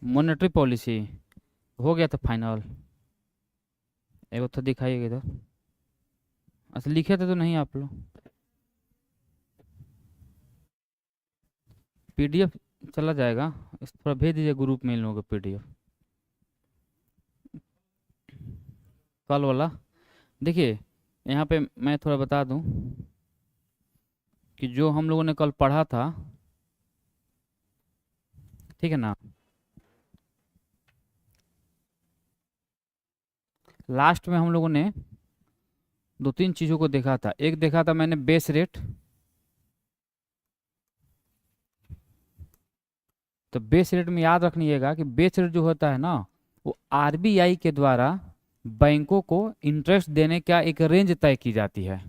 Monetary policy हो गया था फाइनल। एक तो दिखाइएगा इधर। अच्छा लिखे थे तो नहीं आप लोग? पीडीएफ चला जाएगा, इस थोड़ा भेज दीजिए ग्रुप में इन लोगों को पीडीएफ कल वाला। देखिए यहाँ पे मैं थोड़ा बता दूं कि जो हम लोगों ने कल पढ़ा था, ठीक है ना, लास्ट में हम लोगों ने दो तीन चीज़ों को देखा था। एक देखा था मैंने बेस रेट। तो बेस रेट में याद रखिएगा कि बेस रेट जो होता है ना, वो आरबीआई के द्वारा बैंकों को इंटरेस्ट देने का एक रेंज तय की जाती है,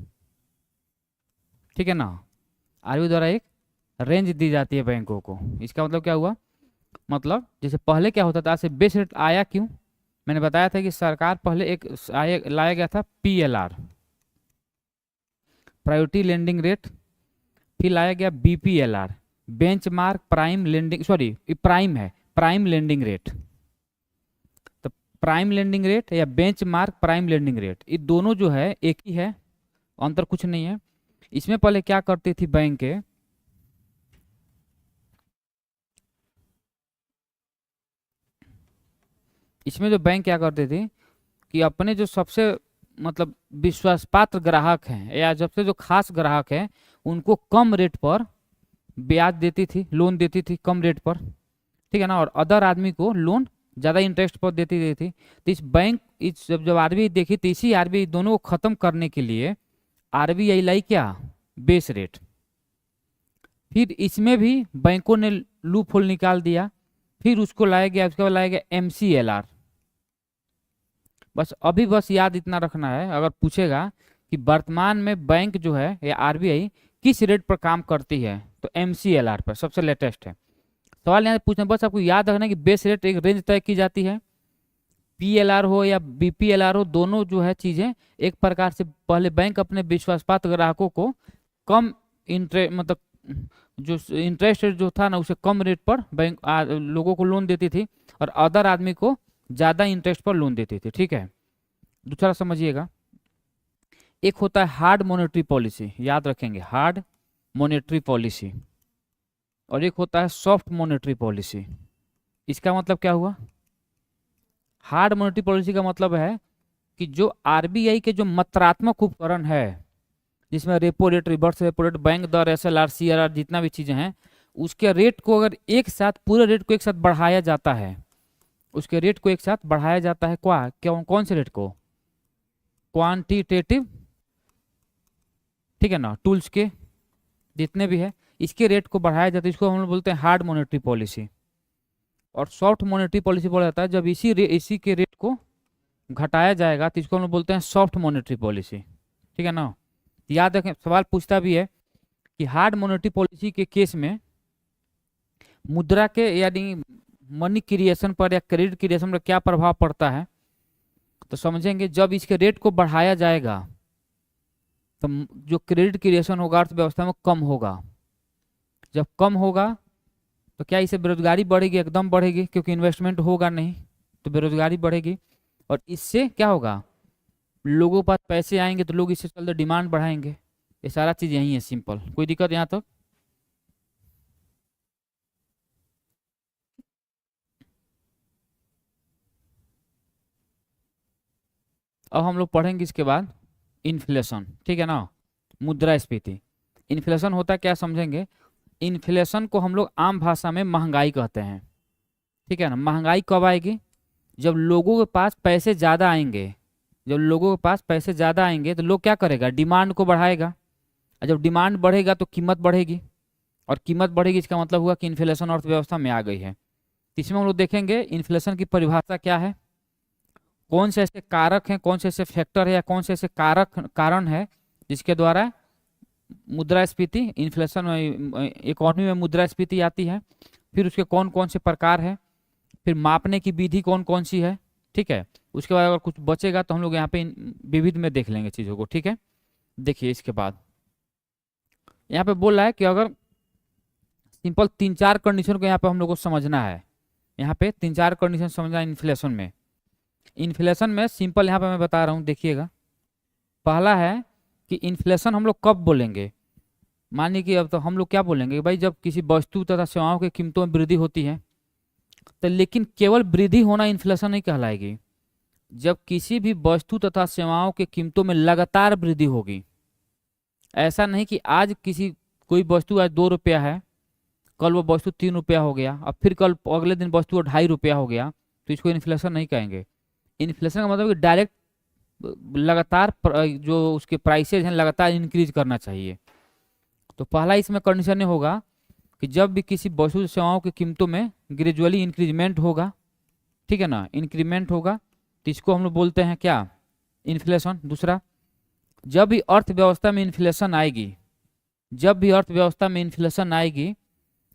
ठीक है ना। आरबीआई द्वारा एक रेंज दी जाती है बैंकों को। इसका मतलब क्या हुआ, मतलब जैसे पहले क्या होता था, ऐसे बेस रेट आया क्यों? मैंने बताया था कि सरकार पहले एक लाया गया था पीएलआर, प्रायोरिटी लेंडिंग रेट। फिर लाया गया BPLR, benchmark prime lending, sorry prime है, प्राइम लेंडिंग रेट। तो प्राइम लेंडिंग रेट या बेंचमार्क प्राइम लेंडिंग रेट, ये दोनों जो है एक ही है, अंतर कुछ नहीं है। इसमें पहले क्या करती थी बैंक के, इसमें जो बैंक क्या करते थे कि अपने जो सबसे मतलब विश्वास पात्र ग्राहक हैं या सबसे जो खास ग्राहक हैं, उनको कम रेट पर ब्याज देती थी, लोन देती थी कम रेट पर, ठीक है ना। और अदर आदमी को लोन ज़्यादा इंटरेस्ट पर देती देती थी। तो इस बैंक इस जब आरबीआई देखी तो इसी आरबीआई दोनों को खत्म करने के लिए आरबीआई लाई क्या, बेस रेट। फिर इसमें भी बैंकों ने लूप होल निकाल दिया। फिर उसको लाया गया, उसके बाद लाया गया एमसीएलआर। बस अभी बस याद इतना रखना है, अगर पूछेगा कि वर्तमान में बैंक जो है या आरबीआई किस रेट पर काम करती है, तो एमसीएलआर पर सबसे लेटेस्ट है। सवाल यहाँ पूछना, बस आपको याद रखना है कि बेस रेट एक रेंज तय की जाती है। पीएलआर हो या बीपीएलआर हो, दोनों जो है चीजें एक प्रकार से पहले बैंक अपने विश्वासपात्र ग्राहकों को कम इंटरेस्ट मतलब जो इंटरेस्ट रेट जो था ना, उसे कम रेट पर बैंक लोगों को लोन देती थी और अदर आदमी को ज्यादा इंटरेस्ट पर लोन देती थी, ठीक है। दूसरा समझिएगा, एक होता है हार्ड मॉनेटरी पॉलिसी, याद रखेंगे हार्ड मॉनेटरी पॉलिसी, और एक होता है सॉफ्ट मॉनेटरी पॉलिसी। इसका मतलब क्या हुआ, हार्ड मॉनेटरी पॉलिसी का मतलब है कि जो आरबीआई के जो मात्रात्मक उपकरण है, जिसमें repo rate, reverse repo rate, bank दर, एसएलआर, सीआरआर, जितना भी चीजें हैं, उसके रेट को अगर एक साथ, पूरे रेट को एक साथ बढ़ाया जाता है, उसके रेट को एक साथ बढ़ाया जाता है, कौन से रेट को, क्वांटिटेटिव, ठीक है ना, टूल्स के जितने भी है, इसके रेट को बढ़ाया जाता है, इसको हम लोग बोलते हैं हार्ड मॉनेटरी पॉलिसी। और सॉफ्ट मॉनेटरी पॉलिसी बोला जाता है जब इसी के रेट को घटाया जाएगा, तो इसको हम लोग बोलते हैं सॉफ्ट मॉनेटरी पॉलिसी, ठीक है ना। याद रखें, सवाल पूछता भी है कि हार्ड मॉनेटरी पॉलिसी के केस में मुद्रा के यानी मनी क्रिएशन पर या क्रेडिट क्रिएशन पर क्या प्रभाव पड़ता है, तो समझेंगे जब इसके रेट को बढ़ाया जाएगा तो जो क्रेडिट क्रिएशन होगा अर्थव्यवस्था में कम होगा। जब कम होगा तो क्या इससे बेरोजगारी बढ़ेगी, एकदम बढ़ेगी, क्योंकि इन्वेस्टमेंट होगा नहीं तो बेरोजगारी बढ़ेगी। और इससे क्या होगा, लोगों के पास पैसे आएंगे तो लोग इससे चलते डिमांड बढ़ाएंगे। ये सारा चीज यही है, सिंपल, कोई दिक्कत यहाँ तक? अब हम लोग पढ़ेंगे इसके बाद इन्फ्लेशन, ठीक है ना, मुद्रास्फीति। इन्फ्लेशन होता क्या समझेंगे, इन्फ्लेशन को हम लोग आम भाषा में महंगाई कहते हैं, ठीक है ना। महंगाई कब आएगी, जब लोगों के पास पैसे ज़्यादा आएंगे। जब लोगों के पास पैसे ज़्यादा आएंगे तो लोग क्या करेगा, डिमांड को बढ़ाएगा, और जब डिमांड बढ़ेगा तो कीमत बढ़ेगी, और कीमत बढ़ेगी, इसका मतलब हुआ कि इन्फ्लेशन अर्थव्यवस्था में आ गई है। इसमें हम लोग देखेंगे इन्फ्लेशन की परिभाषा क्या है, कौन से ऐसे कारक हैं, कौन से ऐसे फैक्टर है या कौन से ऐसे कारण है जिसके द्वारा मुद्रास्फीति, इन्फ्लेशन इकोनॉमी में मुद्रास्फीति आती है। फिर उसके कौन कौन से प्रकार है, फिर मापने की विधि कौन कौन सी है, ठीक है। उसके बाद अगर कुछ बचेगा तो हम लोग यहाँ पे विविध में देख लेंगे चीज़ों को, ठीक है। देखिए इसके बाद यहाँ पे बोल रहा है कि अगर सिंपल तीन चार कंडीशन को यहाँ पे हम लोग को समझना है, यहाँ पे 3-4 कंडीशन समझना इन्फ्लेशन में। इन्फ्लेशन में सिंपल यहाँ पे मैं बता रहा हूँ, देखिएगा। पहला है कि इन्फ्लेशन हम लोग कब बोलेंगे। मानिए कि अब तो हम लोग क्या बोलेंगे भाई, जब किसी वस्तु तथा सेवाओं की कीमतों में वृद्धि होती है। तो लेकिन केवल वृद्धि होना इन्फ्लेशन नहीं कहलाएगी। जब किसी भी वस्तु तथा सेवाओं की कीमतों में लगातार वृद्धि होगी, ऐसा नहीं कि आज कोई वस्तु आज 2 रुपया है, कल वो वस्तु 3 रुपया हो गया, अब फिर कल अगले दिन वस्तु 2.5 रुपया हो गया, तो इसको इन्फ्लेशन नहीं कहेंगे। इन्फ्लेशन का मतलब कि डायरेक्ट लगातार जो उसके प्राइसेज हैं लगातार इंक्रीज करना चाहिए। तो पहला इसमें कंडीशन ये होगा कि जब भी किसी वस्तु सेवाओं की कीमतों में ग्रेजुअली इंक्रीजमेंट होगा, ठीक है ना, इंक्रीमेंट होगा, तो इसको हम लोग बोलते हैं क्या, इन्फ्लेशन। दूसरा, जब भी अर्थव्यवस्था में इन्फ्लेशन आएगी, जब भी अर्थव्यवस्था में इन्फ्लेशन आएगी,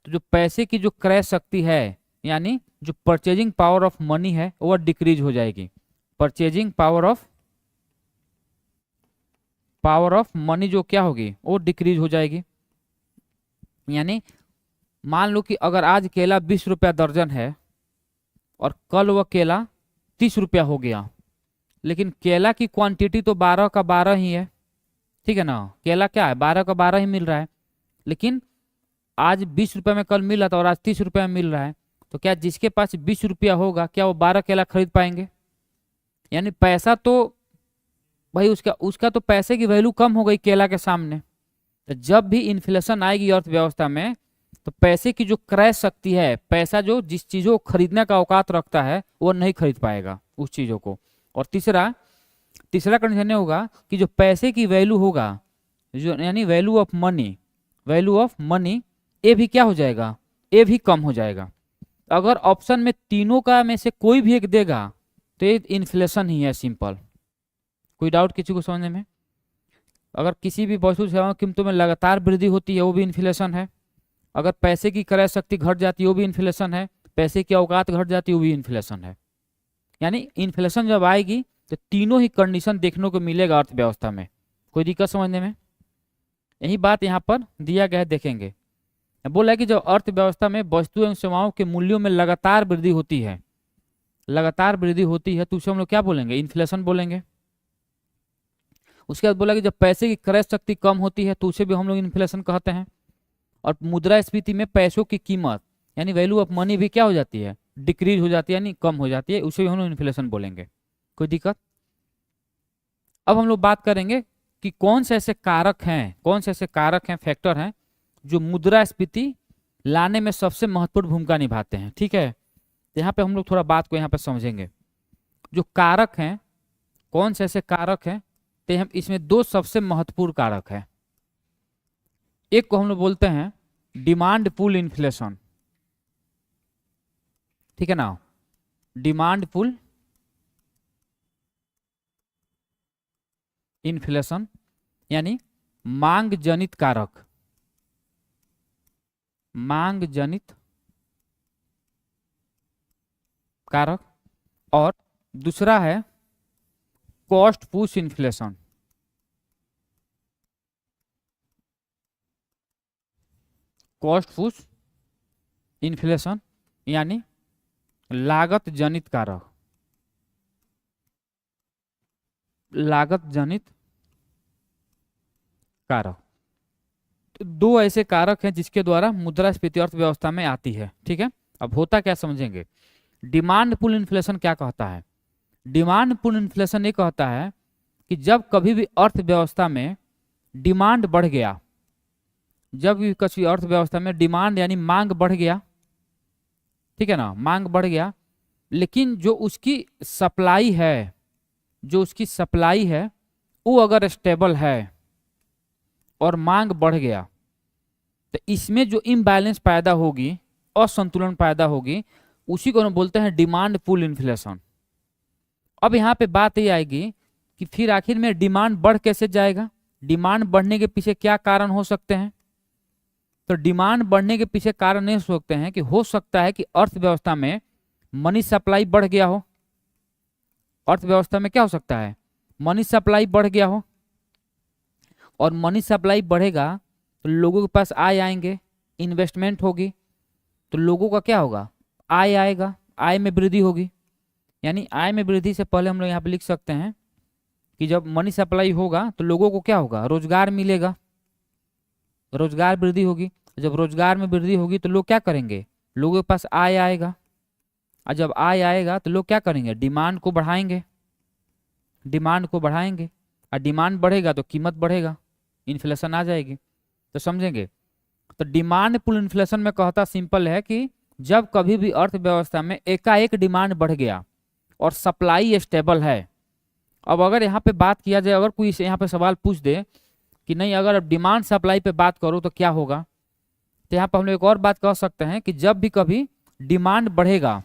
तो जो पैसे की जो क्रय शक्ति है, यानी जो परचेजिंग पावर ऑफ मनी है, वो डिक्रीज हो जाएगी। परचेजिंग पावर ऑफ मनी जो क्या होगी, वो डिक्रीज हो जाएगी। यानी मान लो कि अगर आज केला 20 रुपया दर्जन है और कल वह केला 30 रुपया हो गया, लेकिन केला की क्वांटिटी तो 12 का 12 ही है, ठीक है ना, केला क्या है 12 का 12 ही मिल रहा है। लेकिन आज 20 रुपये में कल मिला था और आज 30 रुपये में मिल रहा है, तो क्या जिसके पास 20 रुपया होगा, क्या वो 12 केला खरीद पाएंगे। यानी पैसा तो भाई उसका तो पैसे की वैल्यू कम हो गई केला के सामने। तो जब भी इन्फ्लेशन आएगी अर्थव्यवस्था में, तो पैसे की जो क्रय शक्ति है, पैसा जो जिस चीजों को खरीदने का औकात रखता है, वो नहीं खरीद पाएगा उस चीजों को। और तीसरा कंडीशन होगा कि जो पैसे की वैल्यू होगा, जो यानी वैल्यू ऑफ मनी, ये भी क्या हो जाएगा, ये भी कम हो जाएगा। अगर ऑप्शन में तीनों का में से कोई भी एक देगा, तो ये इन्फ्लेशन ही है, सिंपल। कोई डाउट किसी को समझने में। अगर किसी भी वस्तु सेवाओं की कीमतों में लगातार वृद्धि होती है, वो भी इन्फ्लेशन है। अगर पैसे की क्रय शक्ति घट जाती है, वो भी इन्फ्लेशन है। पैसे की औकात घट जाती है, वो भी इन्फ्लेशन है। यानी इन्फ्लेशन जब आएगी, तो तीनों ही कंडीशन देखने को मिलेगा अर्थव्यवस्था में। कोई दिक्कत समझने में। यही बात यहाँ पर दिया गया है, देखेंगे। बोला है कि जब अर्थव्यवस्था में वस्तु एवं सेवाओं के मूल्यों में लगातार वृद्धि होती है, तो उसे हम लोग क्या बोलेंगे, इन्फ्लेशन बोलेंगे। उसके बाद बोला कि जब पैसे की क्रय शक्ति कम होती है, तो उसे भी हम लोग इन्फ्लेशन कहते हैं। और मुद्रास्फीति में पैसों की कीमत यानी वैल्यू ऑफ मनी भी क्या हो जाती है, डिक्रीज हो जाती है, यानी कम हो जाती है, उसे भी हम लोग इन्फ्लेशन बोलेंगे। कोई दिक्कत। अब हम लोग बात करेंगे कि कौन से ऐसे कारक हैं, फैक्टर हैं, जो मुद्रास्फीति लाने में सबसे महत्वपूर्ण भूमिका निभाते हैं। ठीक है, यहाँ पे हम लोग थोड़ा बात को यहाँ पे समझेंगे। जो कारक हैं, कौन से ऐसे कारक हैं, तो हम इसमें 2 सबसे महत्वपूर्ण कारक हैं। एक को हम लोग बोलते हैं डिमांड पुल इन्फ्लेशन, ठीक है ना, डिमांड पुल इन्फ्लेशन, यानी मांग जनित कारक, और दूसरा है कॉस्ट पुश इन्फ्लेशन, यानी लागत जनित कारक, तो 2 ऐसे कारक हैं जिसके द्वारा मुद्रास्फीति अर्थव्यवस्था में आती है। ठीक है, अब होता क्या समझेंगे। डिमांड पुल इन्फ्लेशन क्या कहता है, डिमांड पुल इन्फ्लेशन ये कहता है कि जब कभी भी अर्थव्यवस्था में डिमांड बढ़ गया, जब भी किसी अर्थव्यवस्था में डिमांड यानी मांग बढ़ गया, ठीक है ना, मांग बढ़ गया, लेकिन जो उसकी सप्लाई है वो अगर स्टेबल है और मांग बढ़ गया, तो इसमें जो इम्बैलेंस पैदा होगी, असंतुलन पैदा होगी, उसी को हम बोलते हैं डिमांड पुल इन्फ्लेशन। अब यहाँ पे बात ये आएगी कि फिर आखिर में डिमांड बढ़ कैसे जाएगा, डिमांड बढ़ने के पीछे क्या कारण हो सकते हैं। तो डिमांड बढ़ने के पीछे कारण ये हो सकते हैं कि हो सकता है कि अर्थव्यवस्था में मनी सप्लाई बढ़ गया हो। अर्थव्यवस्था में क्या हो सकता है, मनी सप्लाई बढ़ गया हो, और मनी सप्लाई बढ़ेगा तो लोगों के पास आय आएंगे, इन्वेस्टमेंट होगी, तो लोगों का क्या होगा, आय आएगा, आय में वृद्धि होगी। यानी आय में वृद्धि से पहले हम लोग यहाँ पे लिख सकते हैं कि जब मनी सप्लाई होगा तो लोगों को क्या होगा, रोजगार मिलेगा, रोजगार वृद्धि होगी। जब रोजगार में वृद्धि होगी तो लोग क्या करेंगे, लोगों के पास आय आएगा, और जब आय आएगा तो लोग क्या करेंगे, डिमांड को बढ़ाएंगे, डिमांड को बढ़ाएंगे, और डिमांड बढ़ेगा तो कीमत बढ़ेगा, इन्फ्लेशन आ जाएगी। तो समझेंगे, तो डिमांड पुल इन्फ्लेशन में कहता सिंपल है कि जब कभी भी अर्थव्यवस्था में एकाएक डिमांड बढ़ गया और सप्लाई स्टेबल है। अब अगर यहाँ पे बात किया जाए, अगर कोई यहाँ पे सवाल पूछ दे कि नहीं अगर अब डिमांड सप्लाई पे बात करो तो क्या होगा, तो यहाँ पर हम लोग एक और बात कह सकते हैं कि जब भी कभी डिमांड बढ़ेगा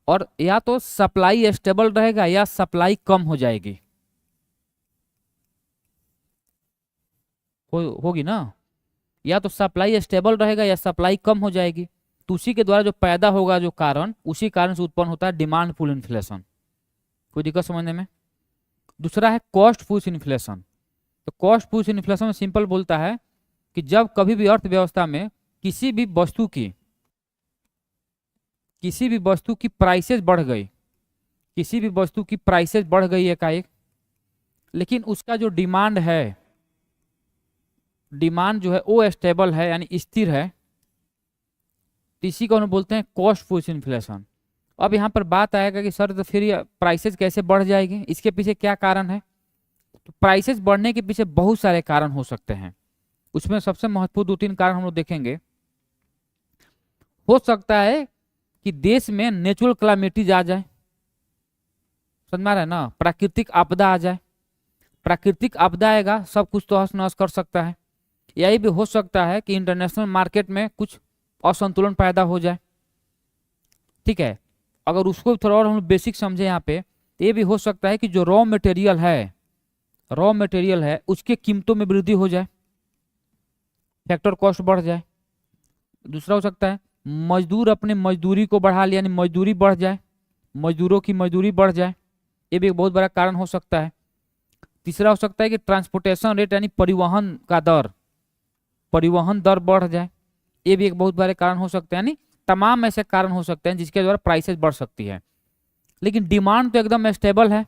और या तो सप्लाई स्टेबल रहेगा या सप्लाई कम हो जाएगी, होगी ना, या तो सप्लाई स्टेबल रहेगा या सप्लाई कम हो जाएगी। तो उसी के द्वारा जो पैदा होगा जो कारण, उसी कारण से उत्पन्न होता है डिमांड पुल इन्फ्लेशन। कोई दिक्कत समझने में। दूसरा है कॉस्ट पुश इन्फ्लेशन। तो कॉस्ट पुश इन्फ्लेशन में सिंपल बोलता है कि जब कभी भी अर्थव्यवस्था में किसी भी वस्तु की प्राइसेस बढ़ गई, किसी भी वस्तु की प्राइसेस बढ़ गई एकाएक, लेकिन उसका जो डिमांड है, डिमांड जो है वो स्टेबल है यानी स्थिर है, तो इसी को हम बोलते हैं कॉस्ट पुश इन्फ्लेशन। अब यहाँ पर बात आएगा कि सर तो फिर ये प्राइसेस कैसे बढ़ जाएगी, इसके पीछे क्या कारण है। तो प्राइसेस बढ़ने के पीछे बहुत सारे कारण हो सकते हैं, उसमें सबसे महत्वपूर्ण 2-3 कारण हम लोग देखेंगे। हो सकता है कि देश में नेचुरल क्लामिटीज आ जाए, समझ में आ रहा है ना, प्राकृतिक आपदा आ जाए, प्राकृतिक आपदा आएगा सब कुछ तो हस नहस कर सकता है। यही भी हो सकता है कि इंटरनेशनल मार्केट में कुछ असंतुलन पैदा हो जाए, ठीक है। अगर उसको थोड़ा और हम बेसिक समझे यहाँ पे, तो ये भी हो सकता है कि जो रॉ मटेरियल है उसके कीमतों में वृद्धि हो जाए, फैक्टर कॉस्ट बढ़ जाए। दूसरा हो सकता है मजदूर अपने मजदूरी को बढ़ा ले, यानी मजदूरी बढ़ जाए, मजदूरों की मजदूरी बढ़ जाए, ये भी एक बहुत बड़ा कारण हो सकता है। तीसरा हो सकता है कि ट्रांसपोर्टेशन रेट यानी परिवहन दर बढ़ जाए, ये भी एक बहुत बड़े कारण हो सकते हैं। यानी तमाम ऐसे कारण हो सकते हैं जिसके द्वारा प्राइसेस बढ़ सकती है। लेकिन डिमांड तो एकदम स्टेबल है,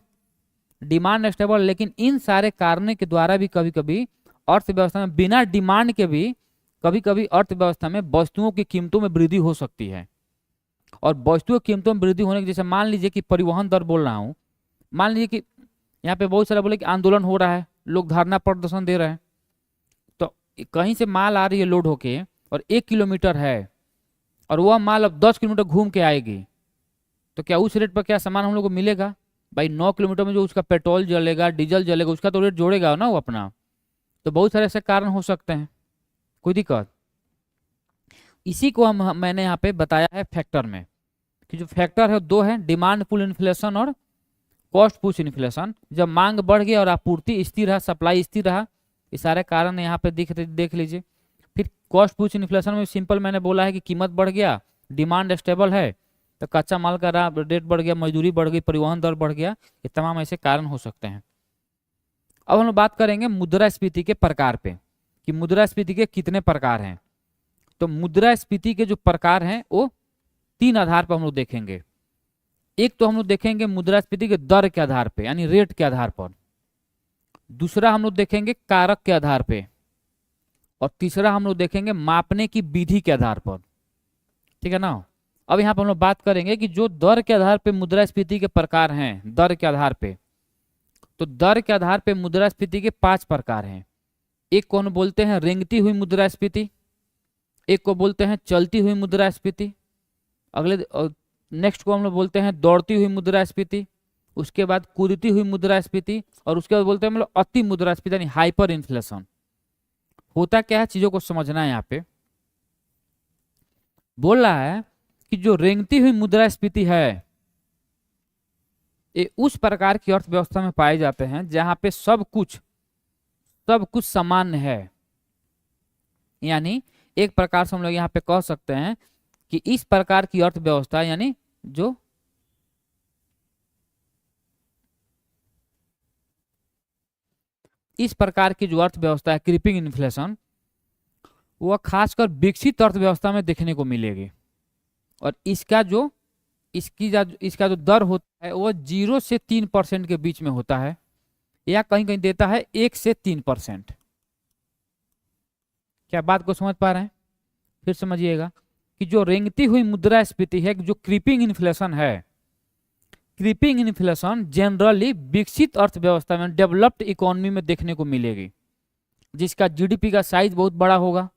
डिमांड स्टेबल, लेकिन इन सारे कारणों के द्वारा भी कभी कभी अर्थव्यवस्था में बिना डिमांड के भी कभी कभी अर्थव्यवस्था में वस्तुओं की कीमतों में वृद्धि हो सकती है। और वस्तुओं की कीमतों में वृद्धि होने की, जैसे मान लीजिए कि परिवहन दर बोल रहा हूँ, मान लीजिए कि यहाँ पे बहुत सारा बोले कि आंदोलन हो रहा है, लोग धरना प्रदर्शन दे रहे हैं, तो कहीं से माल आ रही है लोड होके और 1 किलोमीटर है और वह माल अब 10 किलोमीटर घूम के आएगी, तो क्या उस रेट पर क्या सामान हम लोग को मिलेगा भाई? 9 किलोमीटर में जो उसका पेट्रोल जलेगा, डीजल जलेगा, उसका तो रेट जोड़ेगा ना वो अपना। तो बहुत सारे ऐसे कारण हो सकते हैं, कोई दिक्कत। इसी को मैंने यहाँ पे बताया है फैक्टर में, कि जो फैक्टर है 2 है, डिमांड पुल इन्फ्लेशन और कॉस्ट पुश इन्फ्लेशन। जब मांग बढ़ गई और आपूर्ति स्थिर रहा, सप्लाई स्थिर रहा, ये सारे कारण यहाँ पे देख लीजिए। फिर कॉस्ट पुश इन्फ्लेशन में सिंपल मैंने बोला है कि कीमत बढ़ गया, डिमांड स्टेबल है, तो कच्चा माल का रेट बढ़ गया, मजदूरी बढ़ गई, परिवहन दर बढ़ गया, ये तमाम ऐसे कारण हो सकते हैं। अब हम लोग बात करेंगे मुद्रास्फीति के प्रकार पे, कि मुद्रास्फीति के कितने प्रकार हैं। तो मुद्रास्फीति के जो प्रकार हैं वो 3 आधार पर हम लोग देखेंगे। एक तो हम लोग देखेंगे मुद्रास्फीति के दर के आधार पे, यानी रेट के आधार पर। दूसरा हम लोग देखेंगे कारक के आधार पे, और तीसरा हम लोग देखेंगे मापने की विधि के आधार पर, ठीक है ना। अब यहाँ पर हम लोग बात करेंगे कि जो दर के आधार पे मुद्रास्फीति के प्रकार हैं, दर के आधार पे, तो दर के आधार पे मुद्रास्फीति के 5 प्रकार हैं। एक को हम बोलते हैं रेंगती हुई मुद्रास्फीति, एक को बोलते हैं चलती हुई मुद्रास्फीति, अगले नेक्स्ट को हम लोग बोलते हैं दौड़ती हुई मुद्रास्फीति, उसके बाद कूदती हुई मुद्रास्फीति, और उसके बाद बोलते हैं हम लोग अति मुद्रास्फीति यानी हाइपर इन्फ्लेशन। होता क्या है, चीजों को समझना है। यहाँ पे बोल रहा है कि जो रेंगती हुई मुद्रास्फीति है ये उस प्रकार की अर्थव्यवस्था में पाए जाते हैं जहां पे सब कुछ सामान्य है। यानी एक प्रकार से हम लोग यहाँ पे कह सकते हैं कि इस प्रकार की अर्थव्यवस्था, यानी जो इस प्रकार की जो अर्थव्यवस्था है क्रीपिंग इन्फ्लेशन, वह खासकर विकसित अर्थव्यवस्था में देखने को मिलेगी। और इसका जो दर होता है वो 0 से 3% के बीच में होता है, या कहीं कहीं देता है 1 से 3%। क्या बात को समझ पा रहे हैं? फिर समझिएगा कि जो रेंगती हुई मुद्रास्फीति है, जो क्रीपिंग इन्फ्लेशन है, क्रीपिंग इन्फ्लेशन जनरली विकसित अर्थव्यवस्था में, डेवलप्ड इकोनॉमी में देखने को मिलेगी, जिसका जीडीपी का साइज बहुत बड़ा होगा,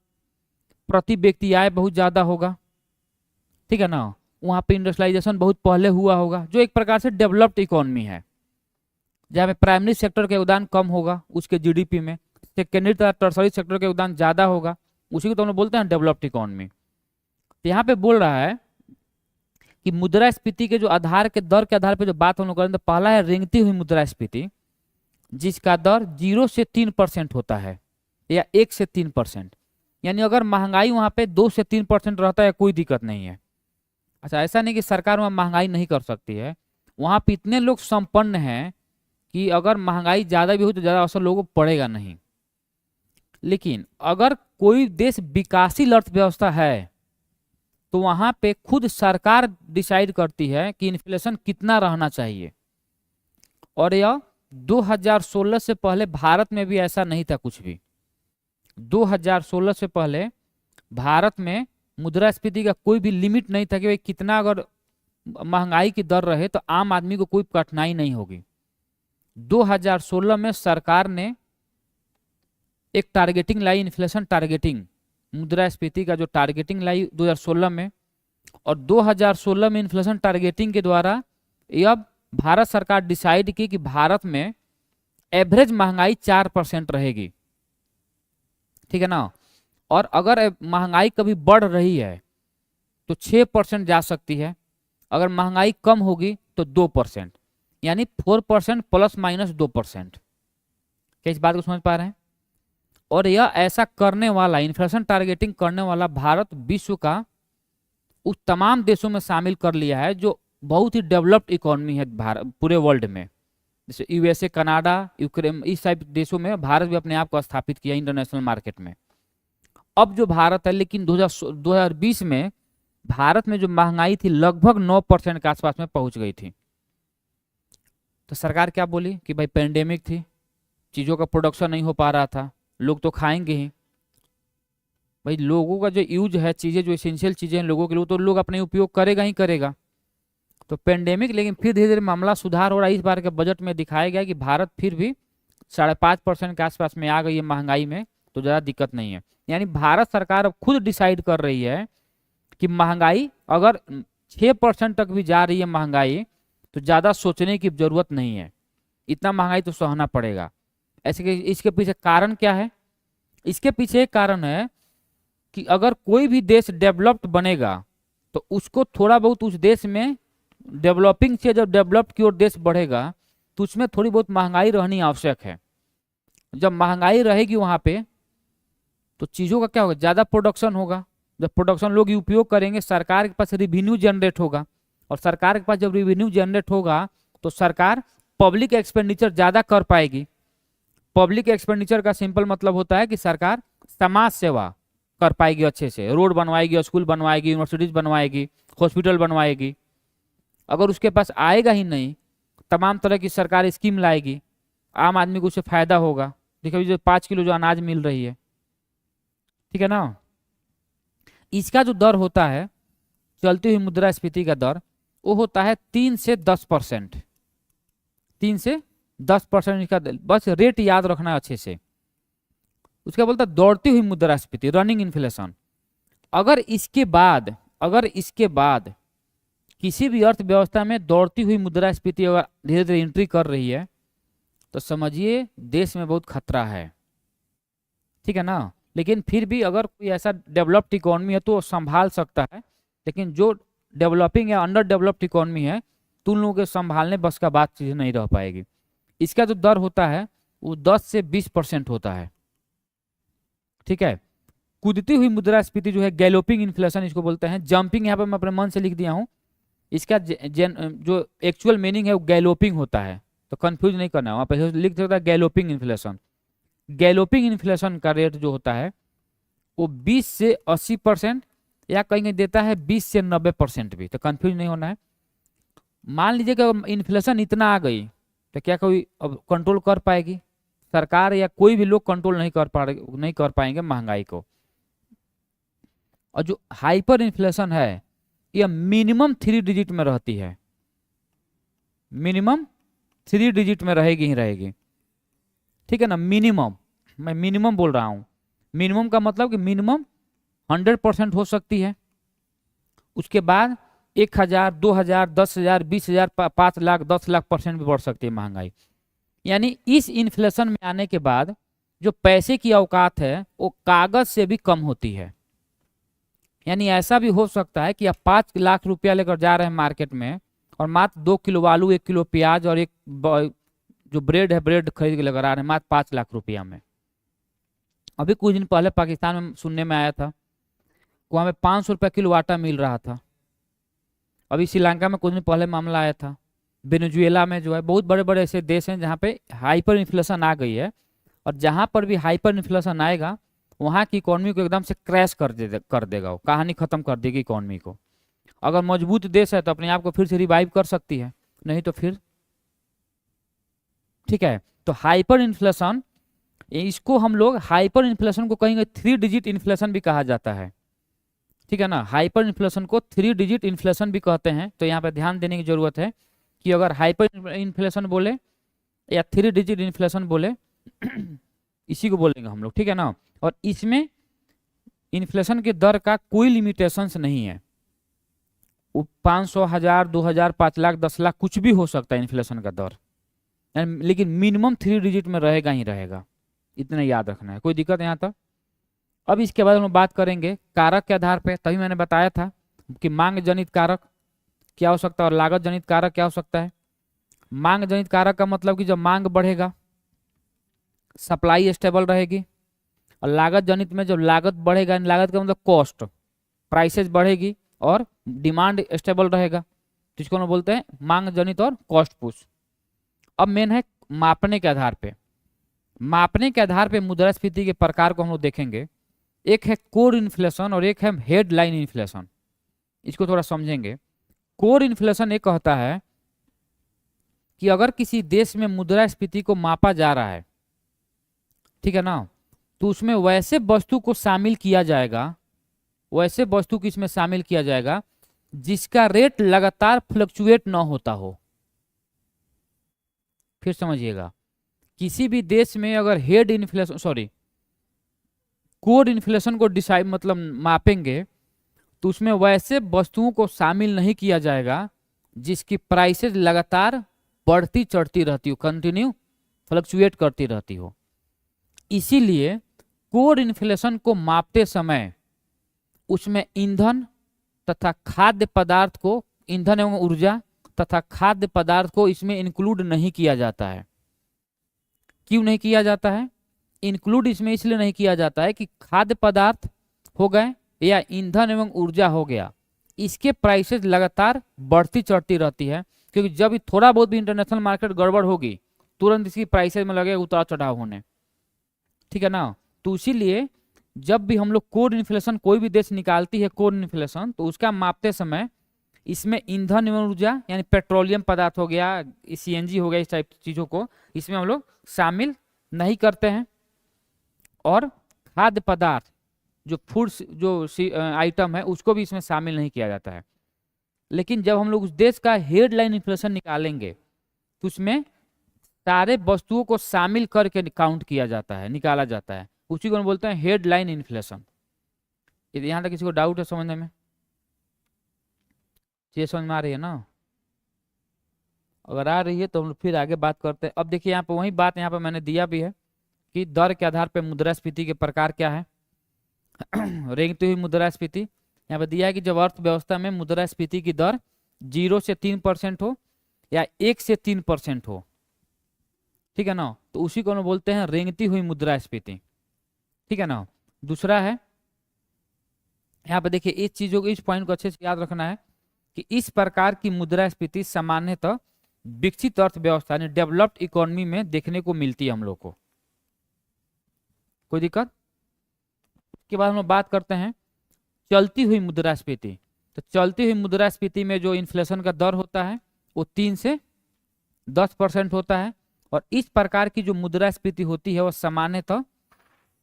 प्रति व्यक्ति आय बहुत ज्यादा होगा, ठीक है ना, वहां पे इंडस्ट्रियलाइजेशन बहुत पहले हुआ होगा, जो एक प्रकार से डेवलप्ड इकोनॉमी है, जहाँ पे प्राइमरी सेक्टर का योगदान कम होगा उसके जीडीपी में, सेकेंडरी तथा टर्सरी सेक्टर का योगदान ज्यादा होगा, उसी को तो हम लोग बोलते हैं डेवलप्ड इकोनॉमी। तो यहाँ पे बोल रहा है कि मुद्रास्फीति के जो आधार के दर के आधार पे जो बात हम लोग करें, तो पहला है रेंगती हुई मुद्रास्फीति, जिसका दर 0 से 3% होता है, या 1 से 3%। यानी अगर महंगाई वहां पे 2 से 3% रहता है कोई दिक्कत नहीं है। अच्छा, ऐसा नहीं कि सरकार वहां महंगाई नहीं कर सकती है, वहां पे इतने लोग संपन्न हैं कि अगर महंगाई ज्यादा भी हो तो ज्यादा असर लोगों को पड़ेगा नहीं। लेकिन अगर कोई देश विकासशील अर्थव्यवस्था है तो वहां पे खुद सरकार डिसाइड करती है कि इन्फ्लेशन कितना रहना चाहिए, और यह 2016 से पहले भारत में भी ऐसा नहीं था कुछ भी। 2016 से पहले भारत में मुद्रास्फीति का कोई भी लिमिट नहीं था कि भाई कितना अगर महंगाई की दर रहे तो आम आदमी को कोई कठिनाई नहीं होगी। 2016 में सरकार ने एक टारगेटिंग लाई, इन्फ्लेशन टारगेटिंग, मुद्रास्फीति का जो टारगेटिंग लाई 2016 में, और 2016 में इन्फ्लेशन टारगेटिंग के द्वारा अब भारत सरकार डिसाइड की कि भारत में एवरेज महंगाई 4% रहेगी, ठीक है ना, और अगर महंगाई कभी बढ़ रही है तो 6% जा सकती है, अगर महंगाई कम होगी तो 2%, यानी 4% प्लस माइनस 2%। क्या इस बात को समझ पा रहे हैं? और यह ऐसा करने वाला, इन्फ्लेशन टारगेटिंग करने वाला भारत विश्व का उस तमाम देशों में शामिल कर लिया है जो बहुत ही डेवलप्ड इकोनॉमी है भारत पूरे वर्ल्ड में, जैसे यूएसए, कनाडा, यूक्रेन, इस टाइप देशों में भारत भी अपने आप को स्थापित किया इंटरनेशनल मार्केट में। अब जो भारत है, लेकिन 2020 में भारत में जो महंगाई थी लगभग 9% के आसपास में पहुंच गई थी। तो सरकार क्या बोली कि भाई पेंडेमिक थी, चीज़ों का प्रोडक्शन नहीं हो पा रहा था, लोग तो खाएंगे ही, भाई लोगों का जो यूज है, चीज़ें जो एसेंशियल चीज़ें हैं लोगों के लिए, तो लोग अपने उपयोग करेगा ही करेगा। तो पेंडेमिक, लेकिन फिर धीरे धीरे मामला सुधार हो रहा है। इस बार के बजट में दिखाया गया कि भारत फिर भी 5.5% के आसपास में आ गई है महंगाई में, तो ज़्यादा दिक्कत नहीं है। यानी भारत सरकार अब खुद डिसाइड कर रही है कि महंगाई अगर 6% तक भी जा रही है महंगाई, तो ज़्यादा सोचने की जरूरत नहीं है, इतना महंगाई तो सहना पड़ेगा। ऐसे कि इसके पीछे कारण क्या है? इसके पीछे एक कारण है कि अगर कोई भी देश डेवलप्ड बनेगा तो उसको थोड़ा बहुत उस देश में डेवलपिंग से जब डेवलप्ड की ओर देश बढ़ेगा तो उसमें थोड़ी बहुत महंगाई रहनी आवश्यक है। जब महंगाई रहेगी वहां पे तो चीज़ों का क्या होगा, ज़्यादा प्रोडक्शन होगा। जब प्रोडक्शन लोग उपयोग करेंगे, सरकार के पास रिवेन्यू जनरेट होगा, और सरकार के पास जब रिवेन्यू जनरेट होगा तो सरकार पब्लिक एक्सपेंडिचर ज़्यादा कर पाएगी। पब्लिक एक्सपेंडिचर का सिंपल मतलब होता है कि सरकार समाज सेवा कर पाएगी, अच्छे से रोड बनवाएगी, स्कूल बनवाएगी, यूनिवर्सिटीज बनवाएगी, हॉस्पिटल बनवाएगी। अगर उसके पास आएगा ही नहीं, तमाम तरह की सरकार स्कीम लाएगी, आम आदमी को उससे फायदा होगा। देखिए जो 5 किलो जो अनाज मिल रही है, ठीक है ना, इसका जो दर होता है चलती हुई मुद्रास्फीति का दर, वो होता है 3 से 10%। 3 से 10% इसका, बस रेट याद रखना अच्छे से। उसका बोलता है दौड़ती हुई मुद्रास्फीति, रनिंग इन्फ्लेशन। अगर इसके बाद किसी भी अर्थव्यवस्था में दौड़ती हुई मुद्रास्फीति अगर धीरे धीरे एंट्री कर रही है तो समझिए देश में बहुत खतरा है, ठीक है ना। लेकिन फिर भी अगर कोई ऐसा डेवलप्ड इकोनॉमी है तो वो संभाल सकता है, लेकिन जो डेवलपिंग या अंडर डेवलप्ड इकोनॉमी है तो उन लोगों के संभालने बस का बात चीज़ नहीं रह पाएगी। इसका जो दर होता है वो 10 से 20% होता है, ठीक है। कूदती हुई मुद्रास्फीति जो है गैलोपिंग इन्फ्लेशन इसको बोलते हैं। जंपिंग यहाँ पर मैं अपने मन से लिख दिया हूँ, इसका जो एक्चुअल मीनिंग है वो गैलोपिंग होता है, तो कंफ्यूज नहीं करना, वहाँ पर लिख सकता है गैलोपिंग इन्फ्लेशन। गैलोपिंग इन्फ्लेशन का रेट जो होता है वो 20 से 80%, या कहीं कहीं देता है 20 से 90% भी, तो कंफ्यूज नहीं होना है। मान लीजिए कि इन्फ्लेशन इतना आ गई तो क्या कोई अब कंट्रोल कर पाएगी? सरकार या कोई भी लोग कंट्रोल नहीं कर पाएंगे महंगाई को। और जो हाइपर इन्फ्लेशन है यह मिनिमम 3 डिजिट में रहती है, मिनिमम 3 डिजिट में रहेगी ही रहेगी, ठीक है ना। मिनिमम, मैं मिनिमम बोल रहा हूं। मिनिमम का मतलब कि मिनिमम 100% हो सकती है, उसके बाद 1000, 2000, 10,000, 20,000, 5 लाख, 10 लाख % भी बढ़ सकती है महंगाई। यानी इस इन्फ्लेशन में आने के बाद जो पैसे की औकात है वो कागज से भी कम होती है। यानी ऐसा भी हो सकता है कि आप 5 लाख रुपया लेकर जा रहे हैं मार्केट में और मात्र 2 किलो आलू, 1 किलो प्याज और एक जो ब्रेड है ब्रेड खरीद के लेकर आ रहे हैं मात्र 5 लाख रुपया में। अभी कुछ दिन पहले पाकिस्तान में सुनने में आया था, वहाँ में 500 रुपया किलो आटा मिल रहा था। अभी श्रीलंका में कुछ दिन पहले मामला आया था। वेनेजुएला में जो है, बहुत बड़े बड़े ऐसे देश हैं जहाँ पे हाइपर इन्फ्लेशन आ गई है, और जहाँ पर भी हाइपर इन्फ्लेशन आएगा वहाँ की इकोनॉमी को एकदम से क्रैश कर देगा, वो कहानी खत्म कर देगी इकोनॉमी को। अगर मजबूत देश है तो अपने आप को फिर से रिवाइव कर सकती है, नहीं तो फिर, ठीक है। तो हाइपर इन्फ्लेशन, इसको हम लोग हाइपर इन्फ्लेशन को कहेंगे 3 डिजिट इन्फ्लेशन भी कहा जाता है, ठीक है ना। हाइपर इन्फ्लेशन को 3 डिजिट इन्फ्लेशन भी कहते हैं। तो यहाँ पे ध्यान देने की जरूरत है कि अगर हाइपर इन्फ्लेशन बोले या 3 डिजिट इन्फ्लेशन बोले इसी को बोलेंगे हम लोग, ठीक है ना। और इसमें इन्फ्लेशन के दर का कोई लिमिटेशंस नहीं है, 500, 1000, 2000, 5 लाख, 10 लाख कुछ भी हो सकता है इन्फ्लेशन का दर, लेकिन मिनिमम 3 डिजिट में रहेगा ही रहेगा, इतना याद रखना है। कोई दिक्कत यहाँ तक? अब इसके बाद हम बात करेंगे कारक के आधार पे। तभी मैंने बताया था कि मांग जनित कारक क्या हो सकता है और लागत जनित कारक क्या हो सकता है। मांग जनित कारक का मतलब कि जब मांग बढ़ेगा सप्लाई स्टेबल रहेगी, और लागत जनित में जब लागत बढ़ेगा, लागत का मतलब कॉस्ट, प्राइसेस बढ़ेगी और डिमांड स्टेबल रहेगा, तो इसको हम बोलते हैं मांग जनित और कॉस्ट पुश। अब मेन है मापने के आधार पे। मापने के आधार पे मुद्रास्फीति के प्रकार को हम लोग देखेंगे। एक है कोर इन्फ्लेशन और एक है हेडलाइन इन्फ्लेशन। इसको थोड़ा समझेंगे। कोर इन्फ्लेशन ये कहता है कि अगर किसी देश में मुद्रास्फीति को मापा जा रहा है, ठीक है ना, तो उसमें वैसे वस्तु को शामिल किया जाएगा, वैसे वस्तु को इसमें शामिल किया जाएगा जिसका रेट लगातार फ्लक्चुएट ना होता हो। फिर समझिएगा, किसी भी देश में अगर head inflation, sorry, core inflation को डिसाइड मतलब मापेंगे तो उसमें वैसे वस्तुओं को शामिल नहीं किया जाएगा जिसकी प्राइसेस लगातार बढ़ती चढ़ती रहती हो, कंटिन्यू फ्लक्चुएट करती रहती हो। इसीलिए कोर इन्फ्लेशन को मापते समय उसमें ईंधन तथा खाद्य पदार्थ को, ईंधन एवं ऊर्जा तथा खाद्य पदार्थ को इसमें इंक्लूड नहीं किया जाता है। क्यों नहीं किया जाता है? इंक्लूड इसमें इसलिए नहीं किया जाता है कि खाद्य पदार्थ हो गए या ईंधन एवं ऊर्जा हो गया, इसके प्राइसेस लगातार बढ़ती चढ़ती रहती है, क्योंकि जब भी थोड़ा बहुत भी इंटरनेशनल मार्केट गड़बड़ होगी तुरंत इसकी प्राइसेस में लगेगा उतार चढ़ाव होने, ठीक है ना। तो इसीलिए जब भी हम लोग कोर इन्फ्लेशन, कोई भी देश निकालती है कोर इन्फ्लेशन, तो उसका मापते समय इसमें ईंधन एवं ऊर्जा यानी पेट्रोलियम पदार्थ हो गया, सीएनजी हो गया, इस टाइप चीजों को इसमें हम लोग शामिल नहीं करते हैं। और खाद्य पदार्थ जो फूड्स जो आइटम है उसको भी इसमें शामिल नहीं किया जाता है। लेकिन जब हम लोग उस देश का हेडलाइन इन्फ्लेशन निकालेंगे तो उसमें सारे वस्तुओं को शामिल करके काउंट किया जाता है, निकाला जाता है, उसी को हम बोलते हैं हेडलाइन इन्फ्लेशन। यहाँ तक किसी को डाउट है समझने में? ये समझ में आ रही है ना? अगर आ रही है तो हम फिर आगे बात करते हैं। अब देखिए यहाँ पे वही बात यहाँ पे मैंने दिया भी है कि दर के आधार पर मुद्रास्फीति के प्रकार क्या है। रेंगती हुई मुद्रास्फीति यहाँ पे दिया है कि जब अर्थव्यवस्था में मुद्रास्फीति की दर 0 से 3% हो या 1 से 3% हो, ठीक है ना, तो उसी को हम बोलते हैं रेंगती हुई मुद्रास्फीति, ठीक है ना। दूसरा है यहाँ पे देखिए, इस चीजों को, इस पॉइंट को अच्छे से याद रखना है कि इस प्रकार की मुद्रास्फीति सामान्यतः विकसित अर्थव्यवस्था यानी डेवलप्ड इकोनॉमी में देखने को मिलती है हम लोग को। कोई दिक्कत? के बाद हम लोग बात करते हैं चलती हुई मुद्रास्फीति। तो चलती हुई मुद्रास्फीति में जो इन्फ्लेशन का दर होता है वो 3 से 10% होता है। और इस प्रकार की जो मुद्रास्फीति होती है वो सामान्यतः